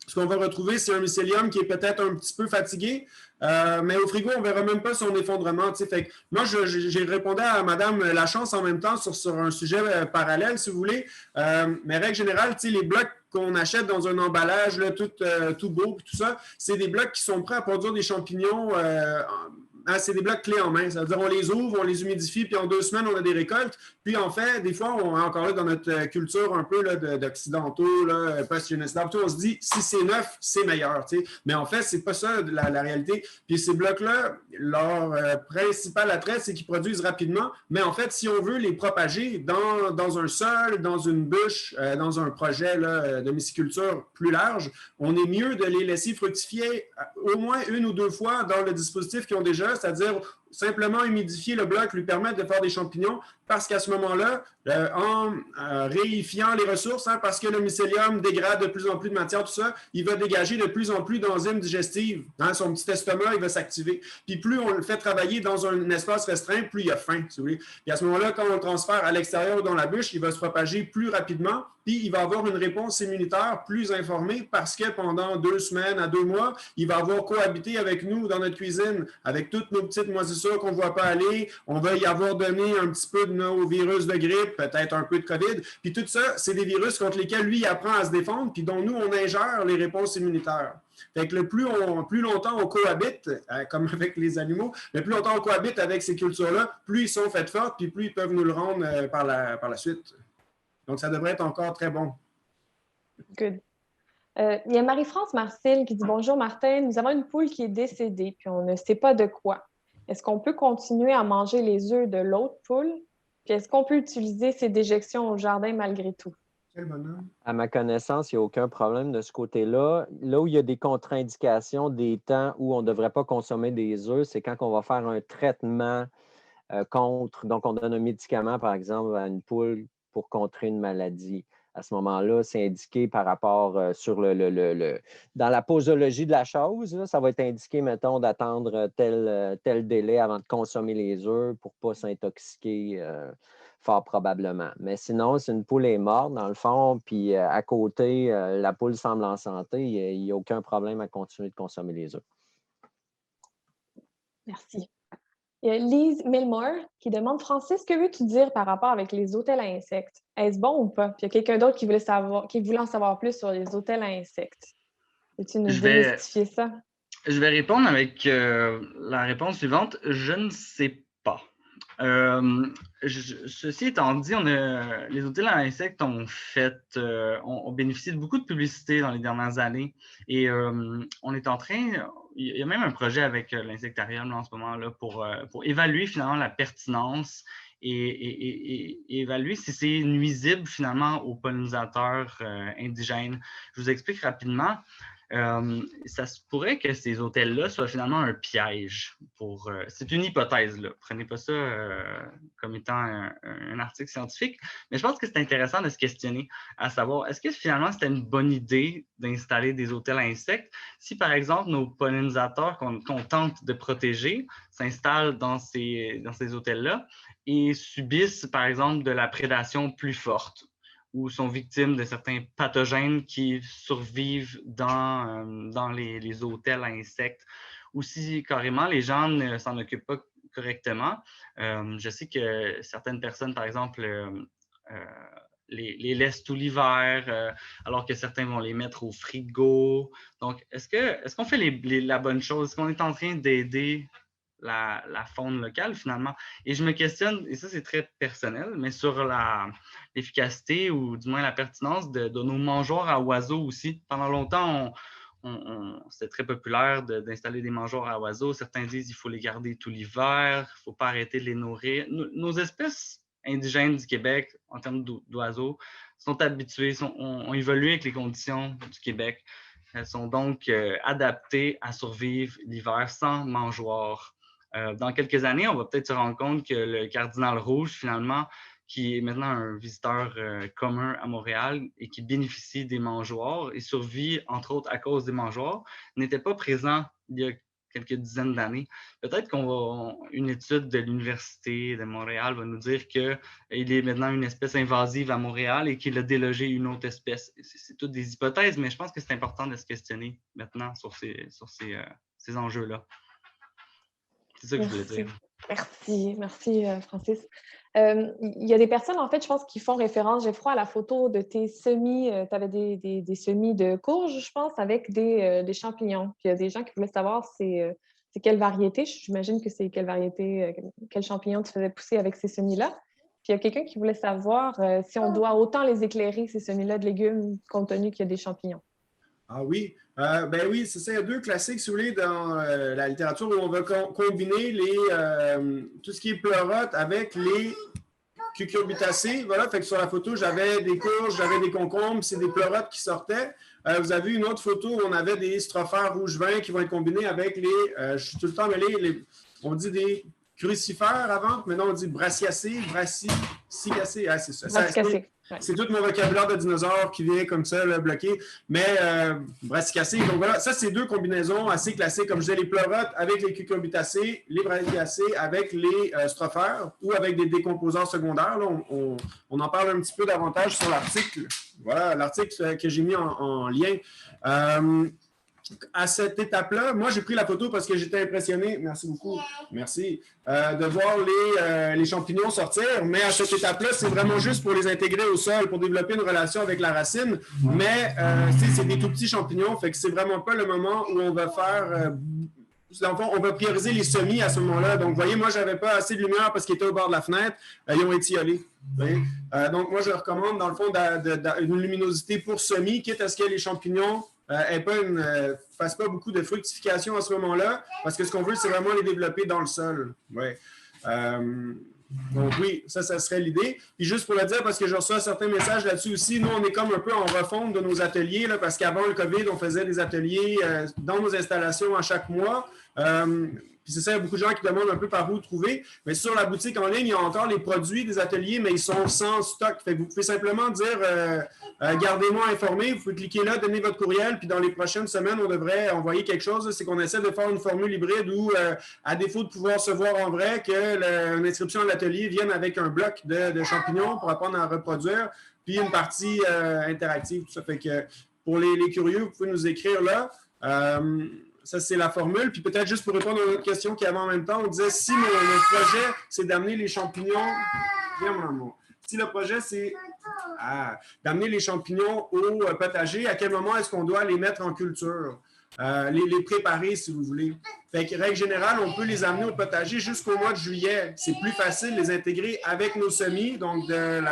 ce qu'on va retrouver, c'est un mycélium qui est peut-être un petit peu fatigué, mais au frigo, on ne verra même pas son effondrement. Fait que moi, j'ai répondu à Mme Lachance en même temps sur un sujet parallèle, si vous voulez. Mais règle générale, les blocs qu'on achète dans un emballage là, tout beau, tout ça, c'est des blocs qui sont prêts à produire des champignons. C'est des blocs clés en main. Ça veut dire on les ouvre, on les humidifie, puis en 2 semaines, on a des récoltes. Puis en fait, des fois, on est encore là dans notre culture un peu d'occidentaux, post-génétique, on se dit, si c'est neuf, c'est meilleur. T'sais. Mais en fait, c'est pas ça la réalité. Puis ces blocs-là, leur principal attrait, c'est qu'ils produisent rapidement. Mais en fait, si on veut les propager dans un sol, dans une bûche, dans un projet là, de myciculture plus large, on est mieux de les laisser fructifier au moins 1 ou 2 fois dans le dispositif qu'ils ont déjà, c'est-à-dire simplement humidifier le bloc lui permet de faire des champignons parce qu'à ce moment-là, en réifiant les ressources, parce que le mycélium dégrade de plus en plus de matière, tout ça, il va dégager de plus en plus d'enzymes digestives. Son petit estomac, il va s'activer. Puis plus on le fait travailler dans un espace restreint, plus il a faim, si vous voulez. Puis à ce moment-là, quand on le transfère à l'extérieur ou dans la bouche, il va se propager plus rapidement, puis il va avoir une réponse immunitaire plus informée parce que pendant 2 semaines à 2 mois, il va avoir cohabité avec nous dans notre cuisine, avec toutes nos petites moisissures qu'on ne voit pas aller. On va y avoir donné un petit peu de nos virus de grippe, peut-être un peu de COVID. Puis tout ça, c'est des virus contre lesquels lui, il apprend à se défendre, puis dont nous, on ingère les réponses immunitaires. Fait que plus longtemps on cohabite, comme avec les animaux, le plus longtemps on cohabite avec ces cultures-là, plus ils sont faites fortes, puis plus ils peuvent nous le rendre par la suite. Donc, ça devrait être encore très bon. Good. Il y a Marie-France Marcel qui dit « Bonjour Martin, nous avons une poule qui est décédée, puis on ne sait pas de quoi. Est-ce qu'on peut continuer à manger les œufs de l'autre poule? Puis est-ce qu'on peut utiliser ces déjections au jardin malgré tout? » Quel bonheur. À ma connaissance, il n'y a aucun problème de ce côté-là. Là où il y a des contre-indications des temps où on ne devrait pas consommer des œufs, c'est quand on va faire un traitement contre. Donc, on donne un médicament, par exemple, à une poule pour contrer une maladie. À ce moment-là, c'est indiqué par rapport sur dans la posologie de la chose, là, ça va être indiqué, mettons, d'attendre tel délai avant de consommer les œufs pour ne pas s'intoxiquer fort probablement. Mais sinon, si une poule est morte, dans le fond, puis à côté, la poule semble en santé, il n'y a aucun problème à continuer de consommer les œufs. Merci. Il y a Lise Milmore qui demande « Francis, que veux-tu dire par rapport avec les hôtels à insectes? Est-ce bon ou pas? » Puis il y a quelqu'un d'autre qui voulait en savoir plus sur les hôtels à insectes. Peux-tu nous démystifier ça? Je vais répondre avec la réponse suivante. Je ne sais pas. Ceci étant dit, les hôtels à insectes ont bénéficié de beaucoup de publicité dans les dernières années et on est en train, il y a même un projet avec l'insectarium en ce moment-là pour évaluer finalement la pertinence et évaluer si c'est nuisible finalement aux pollinisateurs indigènes. Je vous explique rapidement. Ça se pourrait que ces hôtels-là soient finalement un piège. C'est une hypothèse, là. Prenez pas ça comme étant un article scientifique, mais je pense que c'est intéressant de se questionner à savoir, est-ce que finalement c'était une bonne idée d'installer des hôtels à insectes si, par exemple, nos pollinisateurs qu'on tente de protéger s'installent dans ces hôtels-là et subissent, par exemple, de la prédation plus forte, ou sont victimes de certains pathogènes qui survivent dans les hôtels à insectes, ou si carrément les gens ne s'en occupent pas correctement. Je sais que certaines personnes, par exemple, les laissent tout l'hiver, alors que certains vont les mettre au frigo. Donc, est-ce qu'on fait la bonne chose? Est-ce qu'on est en train d'aider la faune locale, finalement? Et je me questionne, et ça c'est très personnel, mais sur l'efficacité ou du moins la pertinence de nos mangeoires à oiseaux aussi. Pendant longtemps, c'était très populaire d'installer des mangeoires à oiseaux. Certains disent qu'il faut les garder tout l'hiver, il ne faut pas arrêter de les nourrir. Nos espèces indigènes du Québec, en termes d'oiseaux, sont habituées, ont évolué avec les conditions du Québec. Elles sont donc adaptées à survivre l'hiver sans mangeoire. Dans quelques années, on va peut-être se rendre compte que le cardinal rouge, finalement, qui est maintenant un visiteur commun à Montréal et qui bénéficie des mangeoires et survit, entre autres, à cause des mangeoires, n'était pas présent il y a quelques dizaines d'années. Peut-être qu'une étude de l'Université de Montréal va nous dire qu'il est maintenant une espèce invasive à Montréal et qu'il a délogé une autre espèce. C'est toutes des hypothèses, mais je pense que c'est important de se questionner maintenant sur ces enjeux-là. C'est ça que je voulais dire. Merci Francis. Il y a des personnes, en fait, je pense, qui font référence, Geoffroy, à la photo de tes semis. Tu avais des semis de courges, je pense, avec des champignons. Puis il y a des gens qui voulaient savoir c'est quelle variété. J'imagine que c'est quelle variété, quel champignon tu faisais pousser avec ces semis-là. Puis il y a quelqu'un qui voulait savoir si on doit autant les éclairer, ces semis-là de légumes, compte tenu qu'il y a des champignons. Ah oui, ben oui, c'est ça. Il y a deux classiques, si vous voulez, dans la littérature où on va combiner tout ce qui est pleurote avec les cucurbitacées. Voilà, fait que sur la photo, j'avais des courges, j'avais des concombres, c'est des pleurotes qui sortaient. Vous avez une autre photo où on avait des strophères rouge vin qui vont être combinés avec je suis tout le temps mêlé, on dit des crucifères avant, maintenant on dit brassiacées, brassicacées. Ah, c'est ça. Brassicacées. C'est tout mon vocabulaire de dinosaure qui vient comme ça, là, bloqué. Mais brassicacées, donc voilà, ça, c'est deux combinaisons assez classiques. Comme je disais, les pleurotes avec les cucurbitacées, les brassicacées avec les strophères ou avec des décomposeurs secondaires. Là, on en parle un petit peu davantage sur l'article. Voilà, l'article que j'ai mis en lien. À cette étape-là, moi, j'ai pris la photo parce que j'étais impressionné, merci beaucoup, merci, de voir les champignons sortir, mais à cette étape-là, c'est vraiment juste pour les intégrer au sol, pour développer une relation avec la racine, mais c'est des tout petits champignons, fait que c'est vraiment pas le moment où on va faire... dans le fond, on va prioriser les semis à ce moment-là. Donc, vous voyez, moi, je n'avais pas assez de lumière parce qu'ils étaient au bord de la fenêtre. Ils ont étiolé. Donc, moi, je recommande, dans le fond, une luminosité pour semis, quitte à ce que les champignons fassent pas beaucoup de fructification à ce moment-là, parce que ce qu'on veut, c'est vraiment les développer dans le sol. Ouais. Donc oui, ça serait l'idée. Puis juste pour le dire, parce que je reçois certains messages là-dessus aussi, nous, on est comme un peu en refonte de nos ateliers, là, parce qu'avant le COVID, on faisait des ateliers dans nos installations à chaque mois. Puis c'est ça, il y a beaucoup de gens qui demandent un peu par où trouver. Mais sur la boutique en ligne, il y a encore les produits des ateliers, mais ils sont sans stock. Fait que vous pouvez simplement dire gardez-moi informé. Vous pouvez cliquer là, donner votre courriel, puis dans les prochaines semaines, on devrait envoyer quelque chose. C'est qu'on essaie de faire une formule hybride où, à défaut de pouvoir se voir en vrai, que l'inscription à l'atelier vienne avec un bloc de champignons pour apprendre à reproduire, puis une partie interactive. Tout ça fait que pour les curieux, vous pouvez nous écrire là. Ça, c'est la formule. Puis peut-être juste pour répondre à une autre question qu'il y avait en même temps, on disait si le projet, c'est d'amener les champignons... Viens, mon amour. Si le projet, c'est d'amener les champignons au potager, à quel moment est-ce qu'on doit les mettre en culture? Les préparer, si vous voulez. Fait que, règle générale, on peut les amener au potager jusqu'au mois de juillet. C'est plus facile de les intégrer avec nos semis, donc de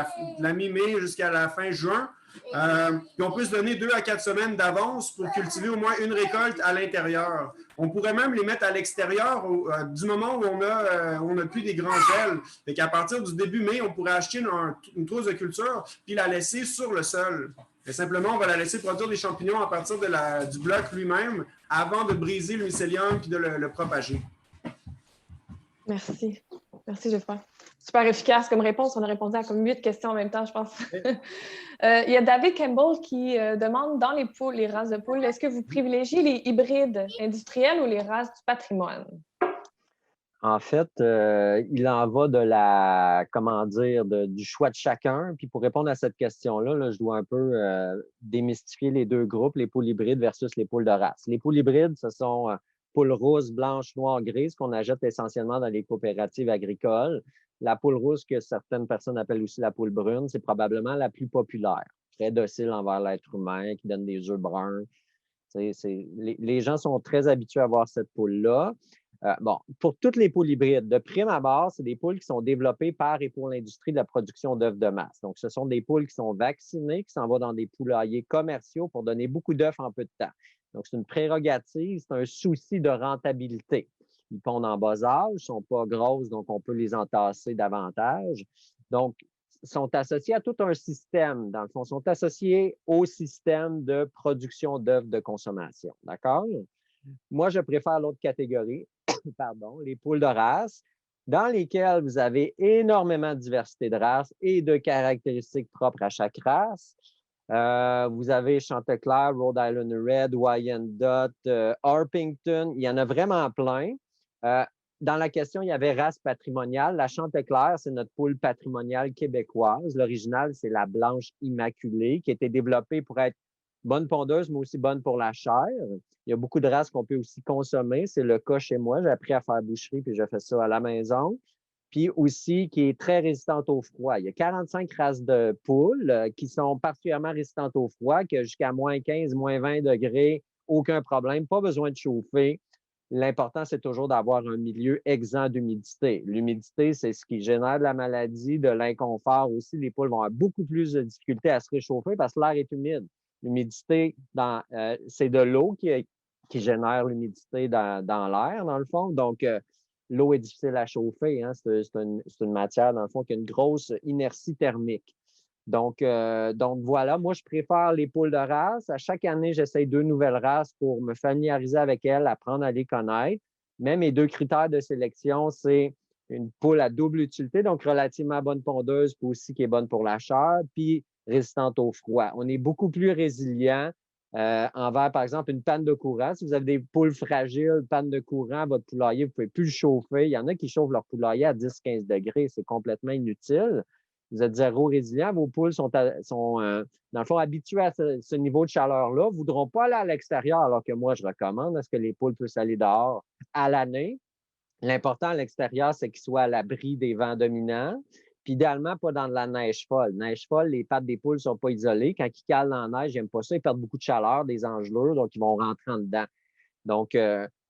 la mi-mai jusqu'à la fin juin. Puis on peut se donner 2 à 4 semaines d'avance pour cultiver au moins une récolte à l'intérieur. On pourrait même les mettre à l'extérieur du moment où on a plus des grands gels. Fait qu'à partir du début mai, on pourrait acheter une trousse de culture puis la laisser sur le sol. Et simplement, on va la laisser produire des champignons à partir du bloc lui-même avant de briser le mycélium puis de le propager. Merci. Merci, Geoffroy. Super efficace comme réponse. On a répondu à comme 8 questions en même temps, je pense. Il y a David Campbell qui demande, dans les races de poules, est-ce que vous privilégiez les hybrides industriels ou les races du patrimoine? En fait, il en va du choix de chacun. Puis pour répondre à cette question-là, je dois un peu démystifier les deux groupes, les poules hybrides versus les poules de race. Les poules hybrides, ce sont poules rousses, blanches, noires, grises qu'on achète essentiellement dans les coopératives agricoles. La poule rousse, que certaines personnes appellent aussi la poule brune, c'est probablement la plus populaire, très docile envers l'être humain, qui donne des œufs bruns. Les gens sont très habitués à voir cette poule-là. Pour toutes les poules hybrides, de prime abord, c'est des poules qui sont développées par et pour l'industrie de la production d'œufs de masse. Donc, ce sont des poules qui sont vaccinées, qui s'en vont dans des poulaillers commerciaux pour donner beaucoup d'œufs en peu de temps. Donc, c'est une prérogative, c'est un souci de rentabilité. Ils pondent en bas âge, ne sont pas grosses, donc on peut les entasser davantage. Donc, ils sont associés à tout un système. Dans le fond, ils sont associés au système de production d'œufs de consommation. D'accord? Moi, je préfère l'autre catégorie, les poules de race, dans lesquelles vous avez énormément de diversité de races et de caractéristiques propres à chaque race. Vous avez Chanticleer, Rhode Island Red, Wyandotte, Orpington. Il y en a vraiment plein. Dans la question, il y avait race patrimoniale. La Chanticleer, c'est notre poule patrimoniale québécoise. L'original, c'est la blanche immaculée qui a été développée pour être bonne pondeuse, mais aussi bonne pour la chair. Il y a beaucoup de races qu'on peut aussi consommer. C'est le cas chez moi. J'ai appris à faire boucherie, puis je fais ça à la maison. Puis aussi, qui est très résistante au froid. Il y a 45 races de poules qui sont particulièrement résistantes au froid, que jusqu'à moins 15, moins 20 degrés, aucun problème, pas besoin de chauffer. L'important, c'est toujours d'avoir un milieu exempt d'humidité. L'humidité, c'est ce qui génère de la maladie, de l'inconfort aussi. Les poules vont avoir beaucoup plus de difficultés à se réchauffer parce que l'air est humide. L'humidité, c'est de l'eau qui génère l'humidité dans l'air, dans le fond. Donc, l'eau est difficile à chauffer. Hein? C'est une matière, dans le fond, qui a une grosse inertie thermique. Donc voilà, moi, je préfère les poules de race. À chaque année, j'essaye 2 nouvelles races pour me familiariser avec elles, apprendre à les connaître. Mais mes 2 critères de sélection, c'est une poule à double utilité, donc relativement bonne pondeuse, puis aussi qui est bonne pour la chair, puis résistante au froid. On est beaucoup plus résilient envers, par exemple, une panne de courant. Si vous avez des poules fragiles, panne de courant, votre poulailler, vous ne pouvez plus le chauffer. Il y en a qui chauffent leur poulailler à 10-15 degrés. C'est complètement inutile. Vous êtes zéro résilient. Vos poules sont dans le fond, habituées à ce niveau de chaleur-là. Ne voudront pas aller à l'extérieur, alors que moi, je recommande à ce que les poules puissent aller dehors à l'année. L'important à l'extérieur, c'est qu'ils soient à l'abri des vents dominants. Puis idéalement, pas dans de la neige folle. Neige folle, les pattes des poules ne sont pas isolées. Quand ils calent dans la neige, ils n'aiment pas ça. Ils perdent beaucoup de chaleur, des engelures, donc ils vont rentrer en dedans. Donc,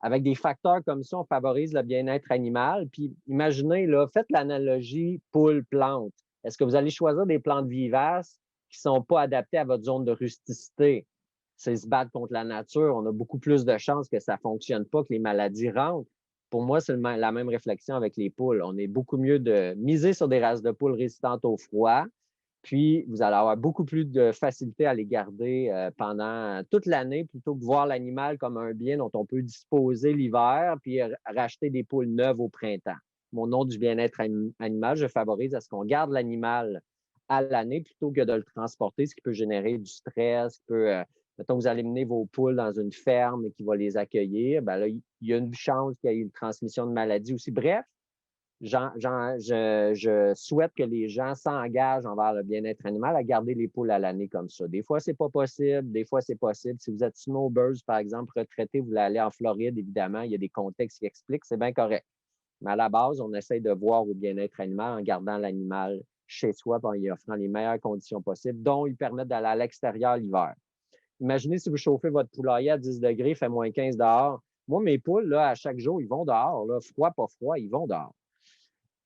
avec des facteurs comme ça, on favorise le bien-être animal. Puis imaginez, là, faites l'analogie poule-plante. Est-ce que vous allez choisir des plantes vivaces qui ne sont pas adaptées à votre zone de rusticité? C'est se battre contre la nature. On a beaucoup plus de chances que ça ne fonctionne pas, que les maladies rentrent. Pour moi, c'est la même réflexion avec les poules. On est beaucoup mieux de miser sur des races de poules résistantes au froid, puis vous allez avoir beaucoup plus de facilité à les garder pendant toute l'année plutôt que de voir l'animal comme un bien dont on peut disposer l'hiver puis racheter des poules neuves au printemps. Mon nom du bien-être animal, je favorise à ce qu'on garde l'animal à l'année plutôt que de le transporter, ce qui peut générer du stress, qui peut... mettons, vous allez mener vos poules dans une ferme et qui va les accueillir, bien là, il y a une chance qu'il y ait une transmission de maladie aussi. Bref, je souhaite que les gens s'engagent envers le bien-être animal à garder les poules à l'année comme ça. Des fois, c'est pas possible, des fois, c'est possible. Si vous êtes snowbirds, par exemple, retraité, vous voulez aller en Floride, évidemment, il y a des contextes qui expliquent, c'est bien correct. Mais à la base, on essaie de voir au bien-être animal en gardant l'animal chez soi et en y offrant les meilleures conditions possibles, dont ils permettent d'aller à l'extérieur l'hiver. Imaginez si vous chauffez votre poulailler à 10 degrés, il fait moins 15 dehors. Moi, mes poules, là, à chaque jour, ils vont dehors. Là, froid, pas froid, ils vont dehors.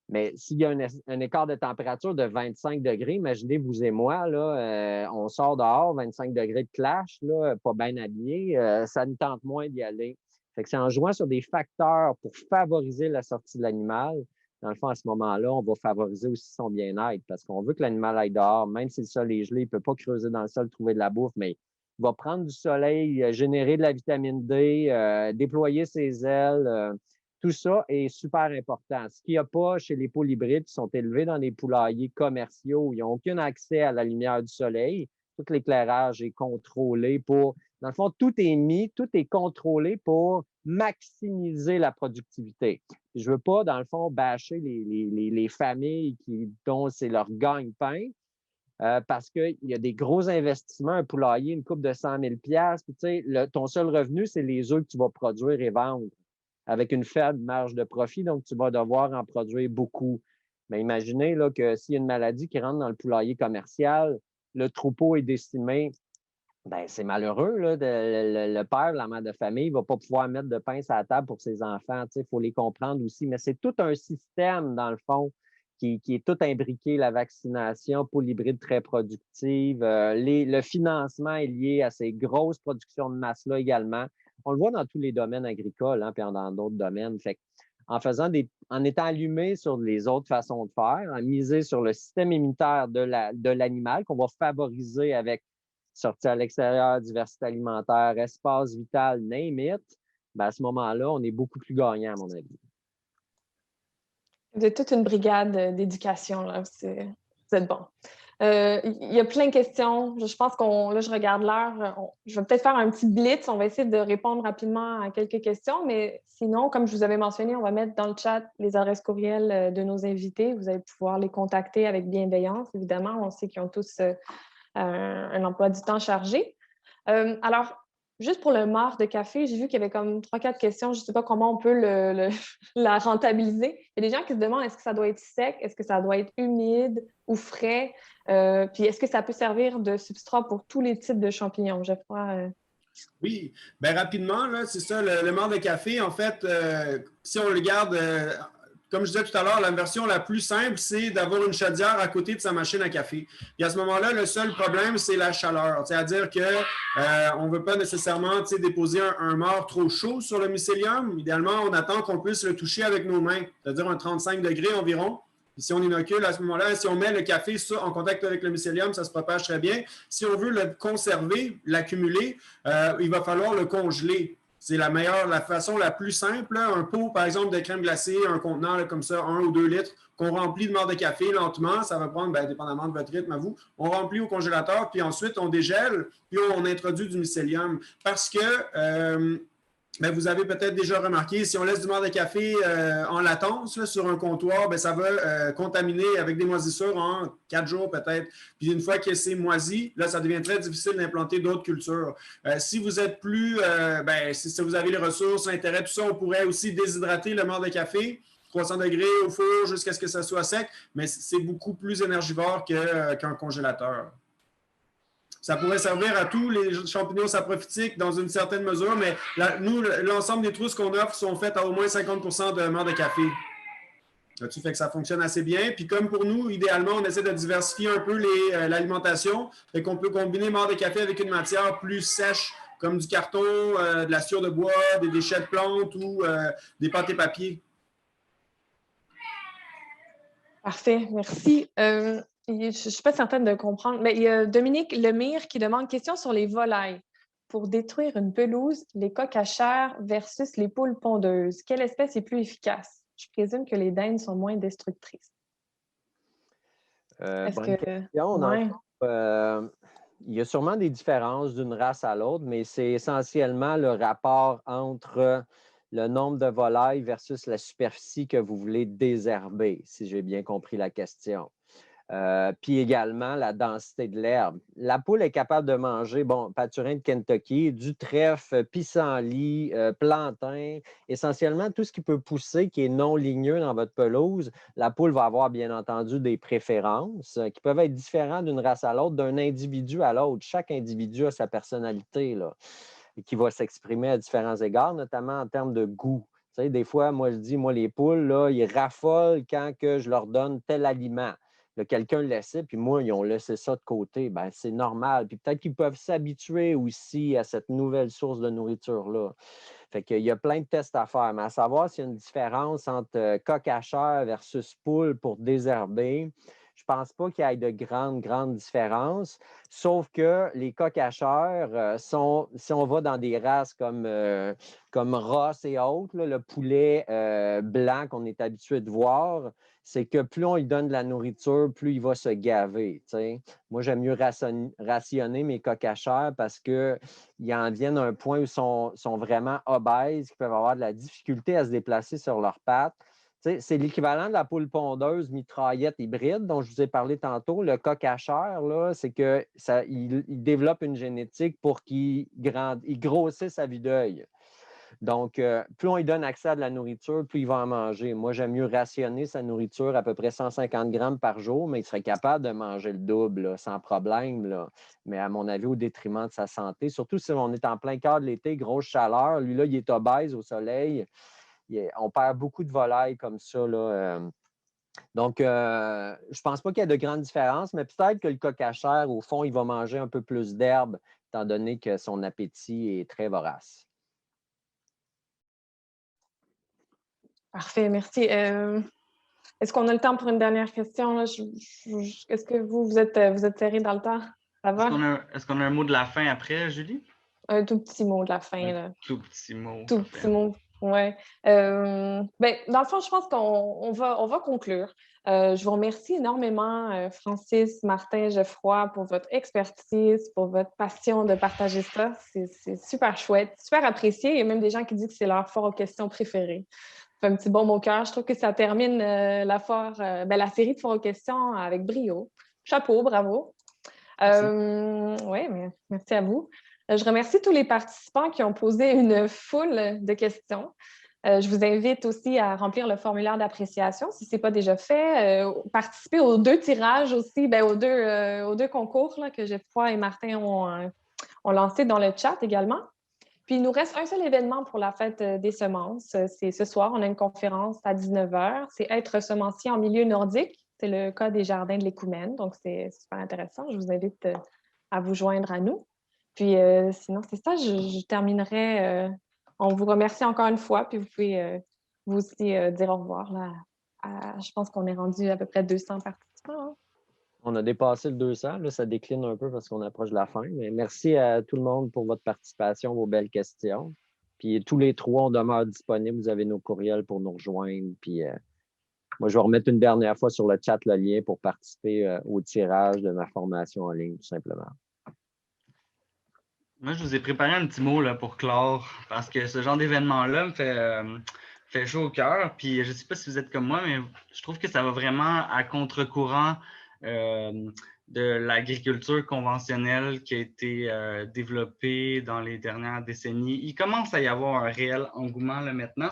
Mais s'il y a un écart de température de 25 degrés, imaginez vous et moi, là, on sort dehors, 25 degrés de clash, là, pas bien habillé, ça nous tente moins d'y aller. Fait que c'est en jouant sur des facteurs pour favoriser la sortie de l'animal. Dans le fond, à ce moment-là, on va favoriser aussi son bien-être parce qu'on veut que l'animal aille dehors, même si le sol est gelé, il ne peut pas creuser dans le sol, trouver de la bouffe, mais il va prendre du soleil, générer de la vitamine D, déployer ses ailes. Tout ça est super important. Ce qu'il n'y a pas chez les poules hybrides qui sont élevées dans des poulaillers commerciaux, ils n'ont aucun accès à la lumière du soleil. Tout l'éclairage est contrôlé pour... Dans le fond, tout est mis, tout est contrôlé pour maximiser la productivité. Je ne veux pas, dans le fond, bâcher les familles dont c'est leur gagne-pain parce qu'il y a des gros investissements, un poulailler, une coupe de 100 000 $, puis tu sais, ton seul revenu, c'est les œufs que tu vas produire et vendre avec une faible marge de profit, donc tu vas devoir en produire beaucoup. Mais imaginez là, que s'il y a une maladie qui rentre dans le poulailler commercial, le troupeau est décimé, bien, c'est malheureux. Là, le père, la mère de famille ne va pas pouvoir mettre de pain sur la table pour ses enfants. Il faut les comprendre aussi. Mais c'est tout un système, dans le fond, qui est tout imbriqué. La vaccination, poule hybride très productive. Le financement est lié à ces grosses productions de masse-là également. On le voit dans tous les domaines agricoles, puis dans d'autres domaines. Fait en étant allumé sur les autres façons de faire, en miser sur le système immunitaire de l'animal qu'on va favoriser avec sortie à l'extérieur, diversité alimentaire, espace vital, name it, bien à ce moment-là, on est beaucoup plus gagnant, à mon avis. Vous êtes toute une brigade d'éducation, là. Vous êtes bon. Il y a plein de questions. Je pense là, je regarde l'heure. Je vais peut-être faire un petit blitz. On va essayer de répondre rapidement à quelques questions, mais sinon, comme je vous avais mentionné, on va mettre dans le chat les adresses courriels de nos invités. Vous allez pouvoir les contacter avec bienveillance, évidemment. On sait qu'ils ont tous un emploi du temps chargé. Alors, juste pour le marc de café, j'ai vu qu'il y avait comme 3-4 questions. Je ne sais pas comment on peut la rentabiliser. Il y a des gens qui se demandent est-ce que ça doit être sec, est-ce que ça doit être humide ou frais, puis est-ce que ça peut servir de substrat pour tous les types de champignons, Geoffroy? Oui, bien rapidement, là, c'est ça, le marc de café, en fait, si on le garde... Comme je disais tout à l'heure, la version la plus simple, c'est d'avoir une chaudière à côté de sa machine à café. Et à ce moment-là, le seul problème, c'est la chaleur. C'est-à-dire qu'on ne veut pas nécessairement déposer un marc trop chaud sur le mycélium. Idéalement, on attend qu'on puisse le toucher avec nos mains, c'est-à-dire un 35 degrés environ. Et si on inocule à ce moment-là, si on met le café en contact avec le mycélium, ça se propage très bien. Si on veut le conserver, l'accumuler, il va falloir le congeler. C'est la façon la plus simple. Là. Un pot, par exemple, de crème glacée, un contenant là, comme ça, 1 ou 2 litres, qu'on remplit de marc de café lentement. Ça va prendre, dépendamment de votre rythme à vous. On remplit au congélateur, puis ensuite, on dégèle, puis on introduit du mycélium. Parce que vous avez peut-être déjà remarqué, si on laisse du marc de café en latence là, sur un comptoir, ça va contaminer avec des moisissures en 4 jours peut-être. Puis une fois que c'est moisi, là, ça devient très difficile d'implanter d'autres cultures. Si vous êtes plus, si vous avez les ressources, l'intérêt, tout ça, on pourrait aussi déshydrater le marc de café, 300 degrés au four jusqu'à ce que ça soit sec, mais c'est beaucoup plus énergivore qu'un congélateur. Ça pourrait servir à tous les champignons saprophytiques dans une certaine mesure, mais nous, l'ensemble des trousses qu'on offre sont faites à au moins 50% de marc de café. Là-dessus, fait que ça fonctionne assez bien. Puis comme pour nous, idéalement, on essaie de diversifier un peu l'alimentation. Fait qu'on peut combiner marc de café avec une matière plus sèche, comme du carton, de la sciure de bois, des déchets de plantes ou des pâtes et papier. Parfait, merci. Je ne suis pas certaine de comprendre, mais il y a Dominique Lemire qui demande question sur les volailles. Pour détruire une pelouse, les coqs à chair versus les poules pondeuses, quelle espèce est plus efficace? Je présume que les daims sont moins destructrices. Bonne question. Il y a sûrement des différences d'une race à l'autre, mais c'est essentiellement le rapport entre le nombre de volailles versus la superficie que vous voulez désherber, si j'ai bien compris la question. Puis également la densité de l'herbe. La poule est capable de manger, pâturin de Kentucky, du trèfle, pissenlit, plantain, essentiellement tout ce qui peut pousser, qui est non ligneux dans votre pelouse. La poule va avoir bien entendu des préférences qui peuvent être différentes d'une race à l'autre, d'un individu à l'autre. Chaque individu a sa personnalité là, et qui va s'exprimer à différents égards, notamment en termes de goût. Tu sais, des fois, moi, je dis, les poules, là, ils raffolent quand que je leur donne tel aliment. Quelqu'un le laissait, puis moi, ils ont laissé ça de côté. C'est normal. Puis peut-être qu'ils peuvent s'habituer aussi à cette nouvelle source de nourriture-là. Fait qu'il y a plein de tests à faire. Mais à savoir s'il y a une différence entre coq à chair versus poule pour désherber, je ne pense pas qu'il y ait de grandes différences. Sauf que les coqs à chair si on va dans des races comme Ross et autres, là, le poulet blanc qu'on est habitué de voir, c'est que plus on lui donne de la nourriture, plus il va se gaver. T'sais. Moi, j'aime mieux rationner mes coqs à chair parce qu'ils en viennent à un point où ils sont vraiment obèses, qu'ils peuvent avoir de la difficulté à se déplacer sur leurs pattes. C'est l'équivalent de la poule pondeuse mitraillette hybride dont je vous ai parlé tantôt. Le coq à chair, c'est qu'il développe une génétique pour qu'il grossisse à vue d'œil. Donc, plus on lui donne accès à de la nourriture, plus il va en manger. Moi, j'aime mieux rationner sa nourriture à peu près 150 grammes par jour, mais il serait capable de manger le double là, sans problème. Là. Mais à mon avis, au détriment de sa santé. Surtout si on est en plein cœur de l'été, grosse chaleur. Lui, là, il est obèse au soleil. On perd beaucoup de volailles comme ça. Là, Donc, je ne pense pas qu'il y ait de grandes différences, mais peut-être que le coq à chair, au fond, il va manger un peu plus d'herbe, étant donné que son appétit est très vorace. Parfait, merci. Est-ce qu'on a le temps pour une dernière question? Là? Est-ce que vous êtes serré dans le temps? Ça va? Est-ce qu'on a un mot de la fin après, Julie? Un tout petit mot de la fin. Là. Tout petit mot. Tout petit mot, oui. Dans le fond, je pense qu'on va conclure. Je vous remercie énormément, Francis, Martin, Geoffroy, pour votre expertise, pour votre passion de partager ça. C'est super chouette, super apprécié. Il y a même des gens qui disent que c'est leur foire aux questions préférée. Ça fait un petit baume au cœur. Je trouve que ça termine la série de foires aux questions avec brio. Chapeau, bravo. Oui, merci à vous. Je remercie tous les participants qui ont posé une foule de questions. Je vous invite aussi à remplir le formulaire d'appréciation si ce n'est pas déjà fait. Participer aux 2 tirages aussi, aux deux concours là, que Geoffroy et Martin ont lancés dans le chat également. Puis, il nous reste un seul événement pour la fête des semences. C'est ce soir, on a une conférence à 19h. C'est être semencier en milieu nordique. C'est le cas des jardins de l'Écoumène. Donc, c'est super intéressant. Je vous invite à vous joindre à nous. Puis, sinon, c'est ça. Je terminerai en vous remerciant encore une fois. Puis, vous pouvez vous aussi dire au revoir. Là, je pense qu'on est rendu à peu près 200 participants. Hein? On a dépassé le 200. Là, ça décline un peu parce qu'on approche de la fin. Mais merci à tout le monde pour votre participation, vos belles questions. Puis tous les 3, on demeure disponibles. Vous avez nos courriels pour nous rejoindre. Puis moi, je vais remettre une dernière fois sur le chat le lien pour participer au tirage de ma formation en ligne, tout simplement. Moi, je vous ai préparé un petit mot là, pour clore, parce que ce genre d'événement-là me fait chaud au cœur. Puis je ne sais pas si vous êtes comme moi, mais je trouve que ça va vraiment à contre-courant de l'agriculture conventionnelle qui a été développée dans les dernières décennies. Il commence à y avoir un réel engouement là, maintenant.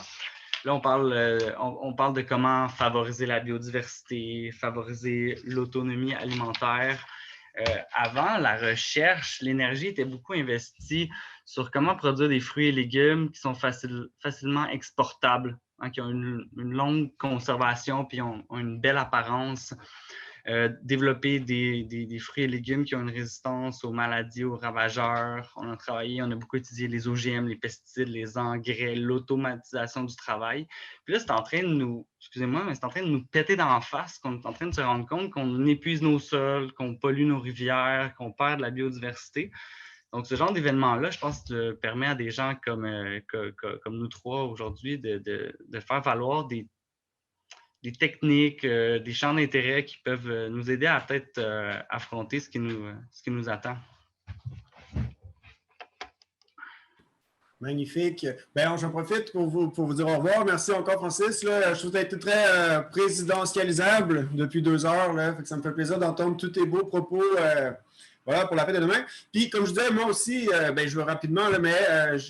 Là, on parle de comment favoriser la biodiversité, favoriser l'autonomie alimentaire. Avant, la recherche, l'énergie était beaucoup investie sur comment produire des fruits et légumes qui sont facilement exportables, hein, qui ont une longue conservation puis ont une belle apparence. Développer des fruits et légumes qui ont une résistance aux maladies, aux ravageurs. On a beaucoup étudié les OGM, les pesticides, les engrais, l'automatisation du travail. Puis là, c'est en train de nous péter dans la face, qu'on est en train de se rendre compte qu'on épuise nos sols, qu'on pollue nos rivières, qu'on perd de la biodiversité. Donc, ce genre d'événement-là, je pense, permet à des gens comme nous 3 aujourd'hui de faire valoir des techniques, des champs d'intérêt qui peuvent nous aider à peut-être affronter ce qui nous attend. Magnifique. Bien, j'en profite pour vous dire au revoir. Merci encore, Francis. Là, je trouve que tu as été très présidentialisable depuis 2 heures. Là. Fait que ça me fait plaisir d'entendre tous tes beaux propos voilà, pour la fête de demain. Puis, comme je disais, moi aussi, je vais rapidement, là, mais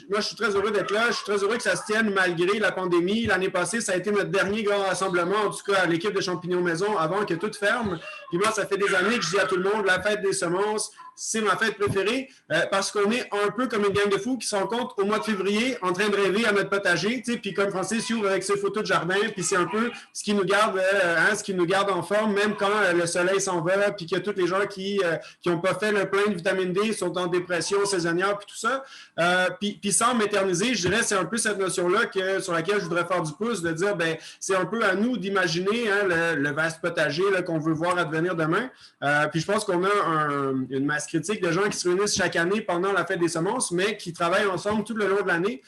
moi, je suis très heureux d'être là. Je suis très heureux que ça se tienne malgré la pandémie. L'année passée, ça a été notre dernier grand rassemblement, en tout cas à l'équipe de Champignons Maison, avant que tout ferme. Puis moi, ça fait des années que je dis à tout le monde, la fête des semences, c'est ma fête préférée parce qu'on est un peu comme une gang de fous qui se rencontrent au mois de février en train de rêver à notre potager, tu sais, puis comme Francis ouvre avec ses photos de jardin, puis c'est un peu ce qui nous garde en forme, même quand le soleil s'en va, puis qu'il y a tous les gens qui n'ont pas fait le plein de vitamine D, sont en dépression saisonnière, puis tout ça. Puis sans m'éterniser, je dirais c'est un peu cette notion-là sur laquelle je voudrais faire du pouce, de dire, ben c'est un peu à nous d'imaginer le vaste potager qu'on veut voir advenir demain. Puis je pense qu'on a une masse critique de gens qui se réunissent chaque année pendant la fête des semences, mais qui travaillent ensemble tout le long de l'année.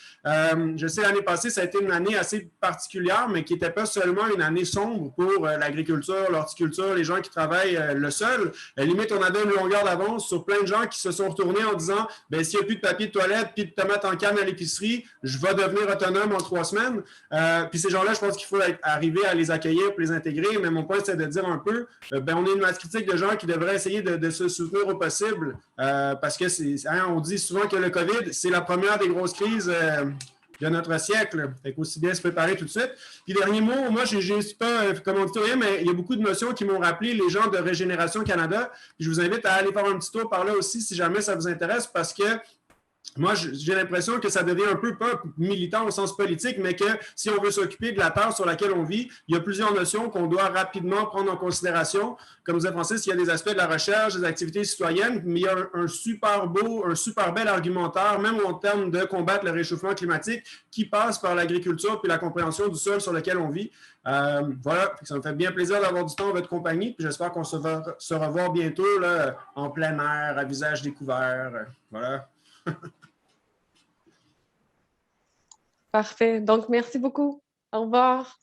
Je sais, l'année passée, ça a été une année assez particulière, mais qui n'était pas seulement une année sombre pour l'agriculture, l'horticulture, les gens qui travaillent le sol. Limite, on avait une longueur d'avance sur plein de gens qui se sont retournés en disant, ben s'il n'y a plus de papier de toilette puis de tomates en canne à l'épicerie, je vais devenir autonome en 3 semaines. Puis ces gens-là, je pense qu'il faut arriver à les accueillir pour les intégrer. Mais mon point, c'est de dire un peu, on est une masse critique de gens qui devraient essayer de se soutenir au possible. Parce que on dit souvent que le COVID, c'est la première des grosses crises de notre siècle. Fait qu'aussi bien se préparer tout de suite. Puis dernier mot, moi, je ne suis pas commanditaire, mais il y a beaucoup de notions qui m'ont rappelé les gens de Régénération Canada. Puis je vous invite à aller faire un petit tour par là aussi si jamais ça vous intéresse, parce que moi, j'ai l'impression que ça devient un peu, pas militant au sens politique, mais que si on veut s'occuper de la terre sur laquelle on vit, il y a plusieurs notions qu'on doit rapidement prendre en considération. Comme disait Francis, il y a des aspects de la recherche, des activités citoyennes, mais il y a un super bel argumentaire, même en termes de combattre le réchauffement climatique, qui passe par l'agriculture puis la compréhension du sol sur lequel on vit. Voilà, ça me fait bien plaisir d'avoir du temps en votre compagnie, puis j'espère qu'on se revoit bientôt là, en plein air, à visage découvert. Voilà. Parfait. Donc, merci beaucoup. Au revoir.